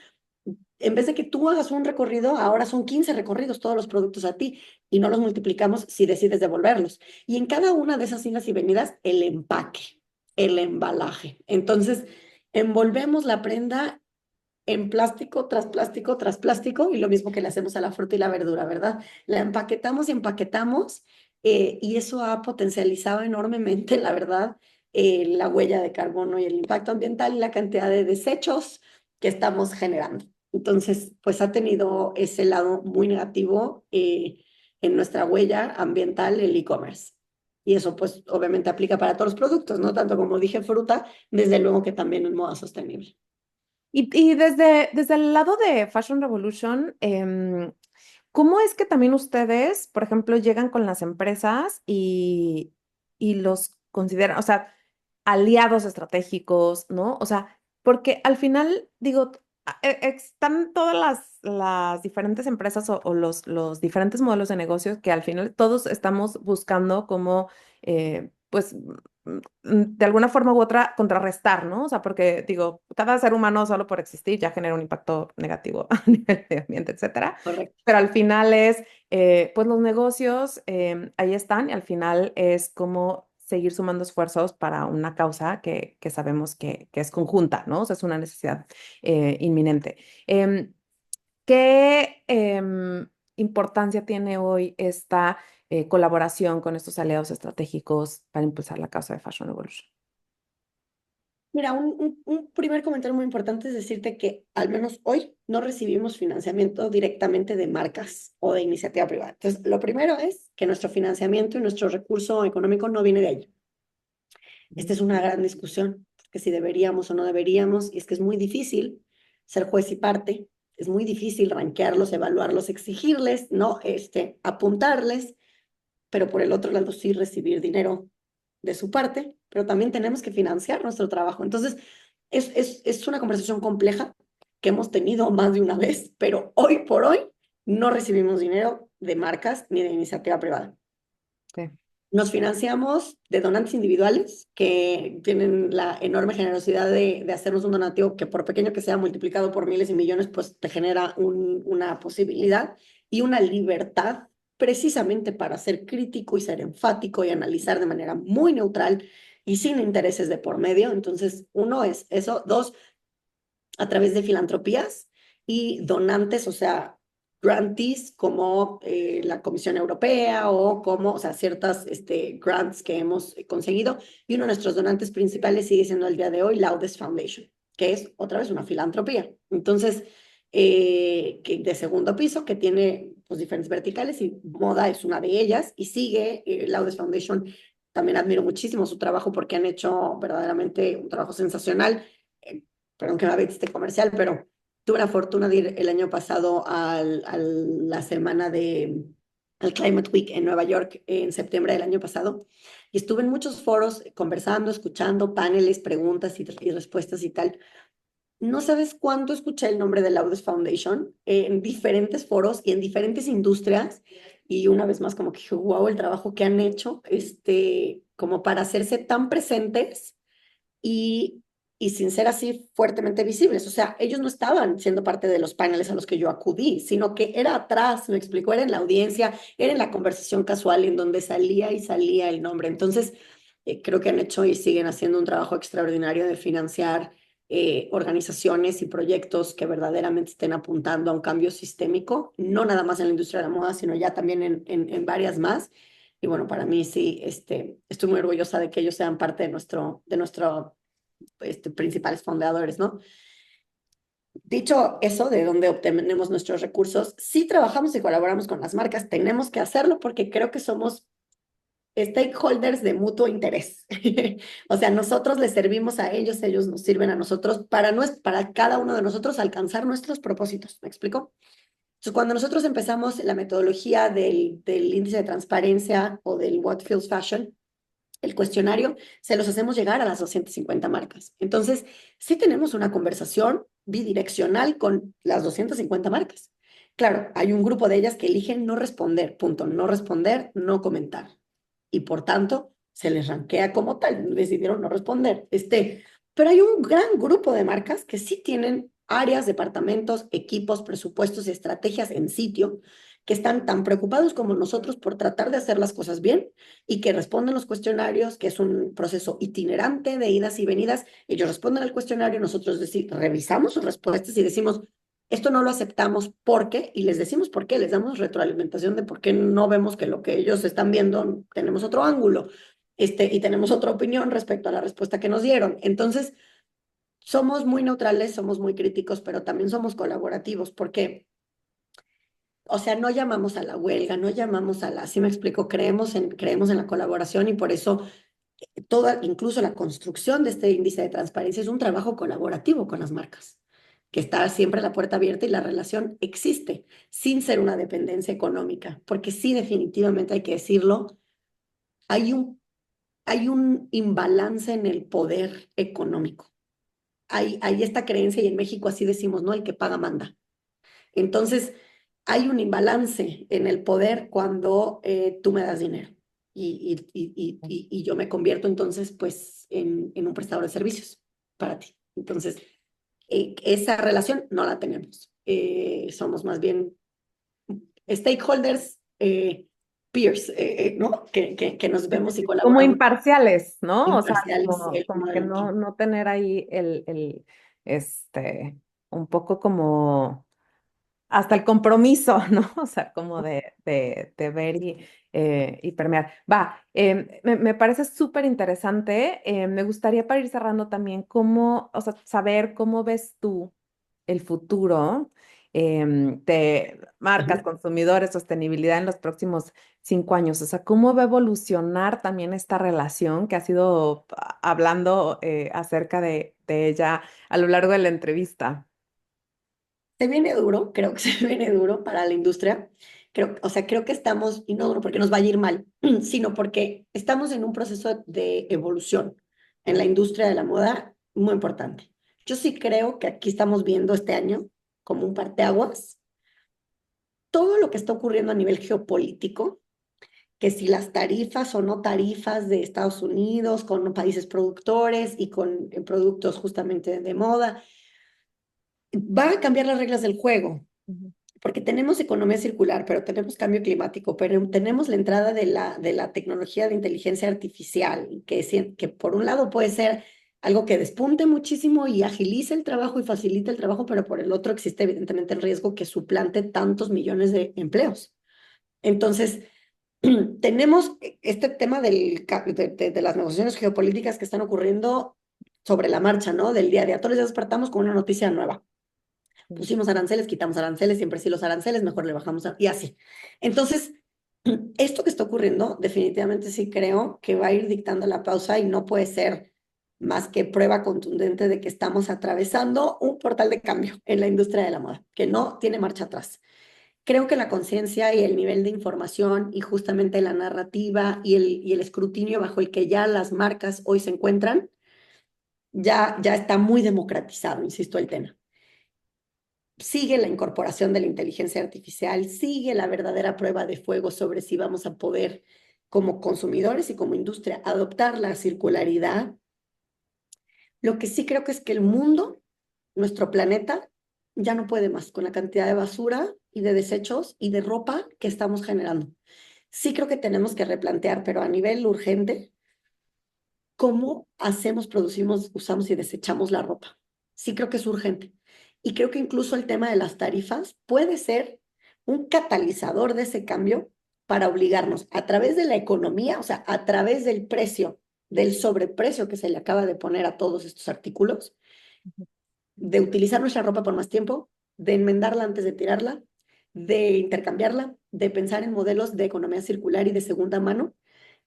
en vez de que tú hagas un recorrido, ahora son 15 recorridos todos los productos a ti y no los multiplicamos si decides devolverlos. Y en cada una de esas idas y venidas, el empaque, el embalaje. Entonces, envolvemos la prenda en plástico tras plástico tras plástico y lo mismo que le hacemos a la fruta y la verdura, ¿verdad? La empaquetamos y empaquetamos y eso ha potencializado enormemente, la verdad, la huella de carbono y el impacto ambiental y la cantidad de desechos que estamos generando. Entonces, pues ha tenido ese lado muy negativo en nuestra huella ambiental el e-commerce. Y eso pues obviamente aplica para todos los productos, ¿no? Tanto como dije fruta, desde luego que también en moda sostenible. Y desde el lado de Fashion Revolution, ¿cómo es que también ustedes, por ejemplo, llegan con las empresas y los consideran, o sea, aliados estratégicos, ¿no? O sea, porque al final, digo, están todas las diferentes empresas o los diferentes modelos de negocios que al final todos estamos buscando como, pues, de alguna forma u otra contrarrestar, ¿no? O sea, porque digo, cada ser humano solo por existir ya genera un impacto negativo a nivel de ambiente, etcétera. Correcto. Pero al final es, pues los negocios ahí están y al final es como seguir sumando esfuerzos para una causa que sabemos que es conjunta, ¿no? O sea, es una necesidad inminente. ¿Qué importancia tiene hoy esta colaboración con estos aliados estratégicos para impulsar la causa de Fashion Revolution? Mira, un primer comentario muy importante es decirte que al menos hoy no recibimos financiamiento directamente de marcas o de iniciativa privada. Entonces, lo primero es que nuestro financiamiento y nuestro recurso económico no viene de ahí. Esta es una gran discusión, que si deberíamos o no deberíamos, y es que es muy difícil ser juez y parte, es muy difícil rankearlos, evaluarlos, exigirles, no, apuntarles, pero por el otro lado sí recibir dinero de su parte, pero también tenemos que financiar nuestro trabajo. Entonces, es una conversación compleja que hemos tenido más de una vez, pero hoy por hoy no recibimos dinero de marcas ni de iniciativa privada. Sí. Nos financiamos de donantes individuales que tienen la enorme generosidad de hacernos un donativo que por pequeño que sea multiplicado por miles y millones, pues te genera una posibilidad y una libertad precisamente para ser crítico y ser enfático y analizar de manera muy neutral y sin intereses de por medio. Entonces, uno es eso. Dos, a través de filantropías y donantes, o sea, grantees como la Comisión Europea o como, o sea, ciertas grants que hemos conseguido. Y uno de nuestros donantes principales sigue siendo al día de hoy Laudes Foundation, que es otra vez una filantropía. Entonces, que de segundo piso, que tiene pues, diferentes verticales y moda es una de ellas y sigue Laudes Foundation. También admiro muchísimo su trabajo porque han hecho verdaderamente un trabajo sensacional. Eh, Perdón que me avance este comercial, pero tuve la fortuna de ir el año pasado la semana al Climate Week en Nueva York en septiembre del año pasado y estuve en muchos foros conversando, escuchando paneles, preguntas y respuestas y tal. No sabes cuánto escuché el nombre de Laudes Foundation en diferentes foros y en diferentes industrias y una vez más como que dije, wow, el trabajo que han hecho, como para hacerse tan presentes y, y sin ser así fuertemente visibles. O sea, ellos no estaban siendo parte de los paneles a los que yo acudí, sino que era atrás, me explicó, era en la audiencia, era en la conversación casual en donde salía y salía el nombre. Entonces, creo que han hecho y siguen haciendo un trabajo extraordinario de financiar organizaciones y proyectos que verdaderamente estén apuntando a un cambio sistémico, no nada más en la industria de la moda, sino ya también en varias más. Y bueno, para mí sí, estoy muy orgullosa de que ellos sean parte de nuestro principales fundadores, ¿no? Dicho eso, de dónde obtenemos nuestros recursos, sí trabajamos y colaboramos con las marcas, tenemos que hacerlo porque creo que somos stakeholders de mutuo interés. O sea, nosotros les servimos a ellos nos sirven a nosotros para cada uno de nosotros alcanzar nuestros propósitos. ¿Me explico? Entonces, cuando nosotros empezamos la metodología del índice de transparencia o del What Feels Fashion, el cuestionario, se los hacemos llegar a las 250 marcas. Entonces, sí tenemos una conversación bidireccional con las 250 marcas. Claro, hay un grupo de ellas que eligen no responder, punto, no responder, no comentar. Y por tanto, se les rankea como tal, decidieron no responder. Pero hay un gran grupo de marcas que sí tienen áreas, departamentos, equipos, presupuestos y estrategias en sitio que están tan preocupados como nosotros por tratar de hacer las cosas bien y que responden los cuestionarios, que es un proceso itinerante de idas y venidas. Ellos responden al cuestionario, nosotros revisamos sus respuestas y decimos, esto no lo aceptamos porque, y les decimos por qué, les damos retroalimentación de por qué no vemos que lo que ellos están viendo tenemos otro ángulo, y tenemos otra opinión respecto a la respuesta que nos dieron. Entonces, somos muy neutrales, somos muy críticos, pero también somos colaborativos porque o sea, no llamamos a la huelga, no llamamos a la, así me explico, creemos en la colaboración y por eso toda, incluso la construcción de este índice de transparencia es un trabajo colaborativo con las marcas, que está siempre la puerta abierta y la relación existe sin ser una dependencia económica, porque sí, definitivamente hay que decirlo, hay un, hay un imbalance en el poder económico. hay esta creencia y en México así decimos, ¿no? El que paga manda. Entonces, hay un imbalance en el poder cuando tú me das dinero y yo me convierto entonces pues en un prestador de servicios para ti. Entonces, esa relación no la tenemos. Somos más bien stakeholders, peers, ¿no? Que nos Sí, sí, vemos y sí. Como colaboramos imparciales, ¿no? O sea, imparciales como, el uno como que del otro. no tener ahí este, un poco como hasta el compromiso, ¿no? O sea, como de ver y permear. Va, me parece súper interesante. Me gustaría para ir cerrando también cómo, o sea, saber cómo ves tú el futuro de marcas, consumidores, sostenibilidad en los próximos 5 años. O sea, cómo va a evolucionar también esta relación que ha sido hablando acerca de ella a lo largo de la entrevista. Se viene duro, creo que se viene duro para la industria. Creo, o sea, creo que estamos, y no duro porque nos vaya a ir mal, sino porque estamos en un proceso de evolución en la industria de la moda muy importante. Yo sí creo que aquí estamos viendo este año como un parteaguas todo lo que está ocurriendo a nivel geopolítico, que si las tarifas o no tarifas de Estados Unidos con países productores y con productos justamente de moda, va a cambiar las reglas del juego. Ujú. Porque tenemos economía circular, pero tenemos cambio climático, pero tenemos la entrada de la tecnología de inteligencia artificial, que por un lado puede ser algo que despunte muchísimo y agilice el trabajo y facilite el trabajo, pero por el otro existe evidentemente el riesgo que suplante tantos millones de empleos. Entonces, tenemos este tema de las negociaciones geopolíticas que están ocurriendo sobre la marcha, ¿no? Del día a día. Todos los días despertamos con una noticia nueva. Sí. Pusimos aranceles, quitamos aranceles, siempre sí los aranceles, mejor le bajamos y así. Entonces, esto que está ocurriendo, definitivamente sí creo que va a ir dictando la pausa y no puede ser más que prueba contundente de que estamos atravesando un portal de cambio en la industria de la moda, que no tiene marcha atrás. Creo que la conciencia y el nivel de información y justamente la narrativa y el escrutinio bajo el que ya las marcas hoy se encuentran, ya está muy democratizado, insisto, el tema. Sigue la incorporación de la inteligencia artificial, sigue la verdadera prueba de fuego sobre si vamos a poder, como consumidores y como industria, adoptar la circularidad. Lo que sí creo que es que el mundo, nuestro planeta, ya no puede más con la cantidad de basura y de desechos y de ropa que estamos generando. Sí creo que tenemos que replantear, pero a nivel urgente, cómo hacemos, producimos, usamos y desechamos la ropa. Sí creo que es urgente. Y creo que incluso el tema de las tarifas puede ser un catalizador de ese cambio para obligarnos a través de la economía, o sea, a través del precio, del sobreprecio que se le acaba de poner a todos estos artículos, de utilizar nuestra ropa por más tiempo, de enmendarla antes de tirarla, de intercambiarla, de pensar en modelos de economía circular y de segunda mano.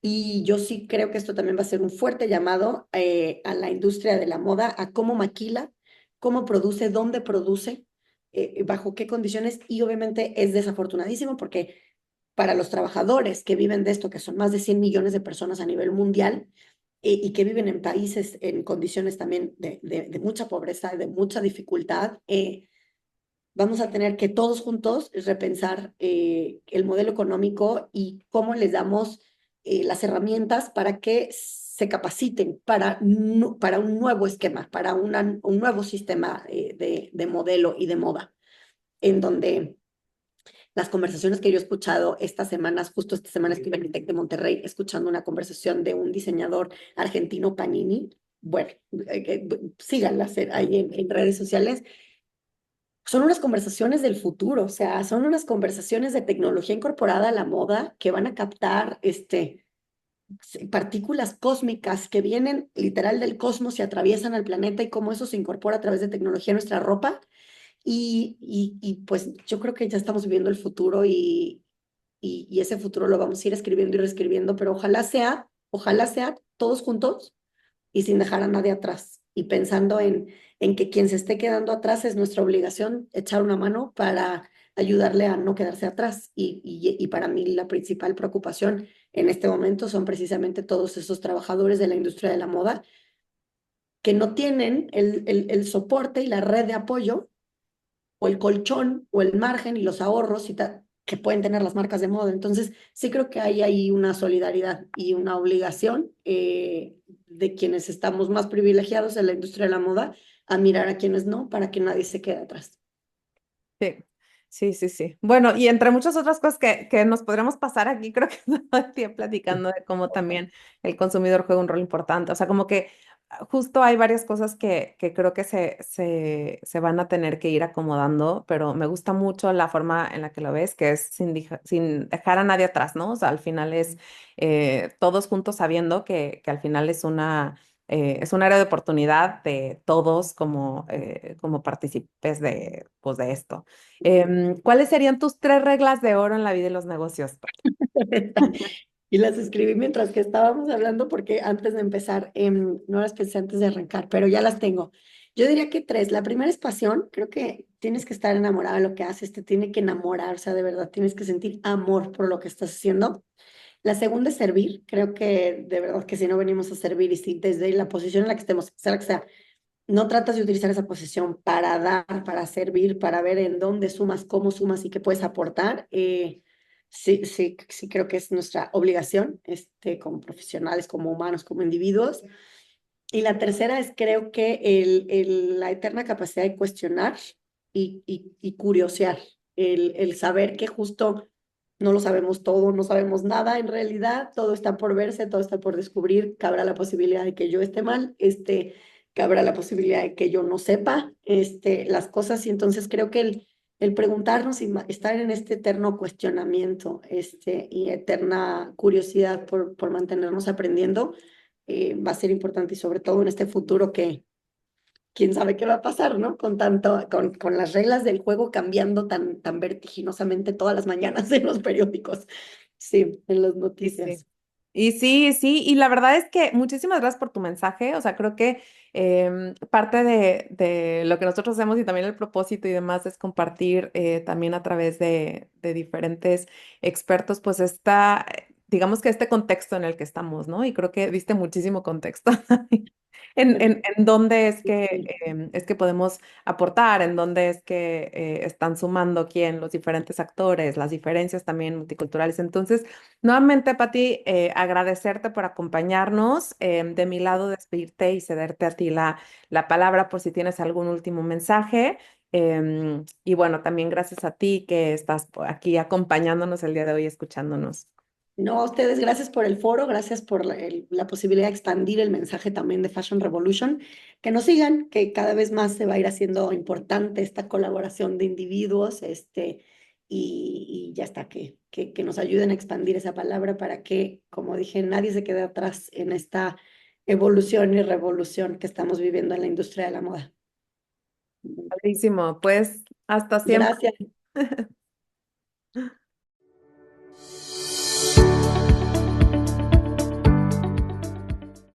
Y yo sí creo que esto también va a ser un fuerte llamado a la industria de la moda, a cómo maquila, cómo produce, dónde produce, bajo qué condiciones. Y obviamente es desafortunadísimo porque para los trabajadores que viven de esto, que son más de 100 millones de personas a nivel mundial, y que viven en países en condiciones también de mucha pobreza, de mucha dificultad, vamos a tener que todos juntos repensar el modelo económico y cómo les damos las herramientas para que se capaciten para un nuevo esquema, para un nuevo sistema de modelo y de moda, en donde las conversaciones que yo he escuchado estas semanas, justo esta semana estuve en el TEC de Monterrey escuchando una conversación de un diseñador argentino, Panini. Bueno, síganlas ahí en redes sociales. Son unas conversaciones del futuro, o sea, son unas conversaciones de tecnología incorporada a la moda que van a captar partículas cósmicas que vienen literal del cosmos y atraviesan al planeta y cómo eso se incorpora a través de tecnología a nuestra ropa. Pues yo creo que ya estamos viviendo el futuro y ese futuro lo vamos a ir escribiendo y reescribiendo, pero ojalá sea todos juntos y sin dejar a nadie atrás. Y pensando en que quien se esté quedando atrás es nuestra obligación echar una mano para ayudarle a no quedarse atrás. Y para mí la principal preocupación en este momento son precisamente todos esos trabajadores de la industria de la moda que no tienen el soporte y la red de apoyo o el colchón o el margen y los ahorros que pueden tener las marcas de moda. Entonces, sí creo que hay ahí una solidaridad y una obligación de quienes estamos más privilegiados en la industria de la moda a mirar a quienes no para que nadie se quede atrás. Sí, sí, sí, sí. Bueno, y entre muchas otras cosas que nos podríamos pasar aquí, creo que todo el tiempo platicando de cómo también el consumidor juega un rol importante. O sea, como que justo hay varias cosas que creo que se van a tener que ir acomodando, pero me gusta mucho la forma en la que lo ves, que es sin dejar a nadie atrás, ¿no? O sea, al final es todos juntos sabiendo que al final es un área de oportunidad de todos como partícipes pues, de esto. ¿Cuáles serían tus tres reglas de oro en la vida y los negocios, Pati? Y las escribí mientras que estábamos hablando porque antes de empezar, no las pensé antes de arrancar, pero ya las tengo. Yo diría que tres. La primera es pasión. Creo que tienes que estar enamorado de lo que haces, te tiene que enamorar, o sea, de verdad, tienes que sentir amor por lo que estás haciendo. La segunda es servir. Creo que de verdad que si no venimos a servir y si desde la posición en la que estemos, sea la que sea, no tratas de utilizar esa posición para dar, para servir, para ver en dónde sumas, cómo sumas y qué puedes aportar. Sí, sí, sí creo que es nuestra obligación, como profesionales, como humanos, como individuos. Y la tercera es creo que la eterna capacidad de cuestionar y curiosear, el saber que justo no lo sabemos todo, no sabemos nada en realidad, todo está por verse, todo está por descubrir, cabrá la posibilidad de que yo esté mal, cabrá la posibilidad de que yo no sepa, las cosas, y entonces creo que el preguntarnos y estar en este eterno cuestionamiento, y eterna curiosidad por mantenernos aprendiendo, va a ser importante y sobre todo en este futuro que quién sabe qué va a pasar, ¿no? Con las reglas del juego cambiando tan vertiginosamente todas las mañanas en los periódicos, sí, en las Sí, sí. noticias. Y sí, sí, y la verdad es que muchísimas gracias por tu mensaje. O sea, creo que parte de lo que nosotros hacemos y también el propósito y demás es compartir también a través de diferentes expertos, pues está, digamos que este contexto en el que estamos, ¿no? Y creo que diste muchísimo contexto en dónde es que podemos aportar, en dónde es que están sumando quién, los diferentes actores, las diferencias también multiculturales. Entonces, nuevamente, Pati, agradecerte por acompañarnos. De mi lado, despedirte y cederte a ti la palabra por si tienes algún último mensaje. Y bueno, también gracias a ti que estás aquí acompañándonos el día de hoy, escuchándonos. No, a ustedes, gracias por el foro, gracias por la posibilidad de expandir el mensaje también de Fashion Revolution. Que nos sigan, que cada vez más se va a ir haciendo importante esta colaboración de individuos, y ya está, que nos ayuden a expandir esa palabra para que, como dije, nadie se quede atrás en esta evolución y revolución que estamos viviendo en la industria de la moda. Padrísimo, pues hasta siempre. Gracias.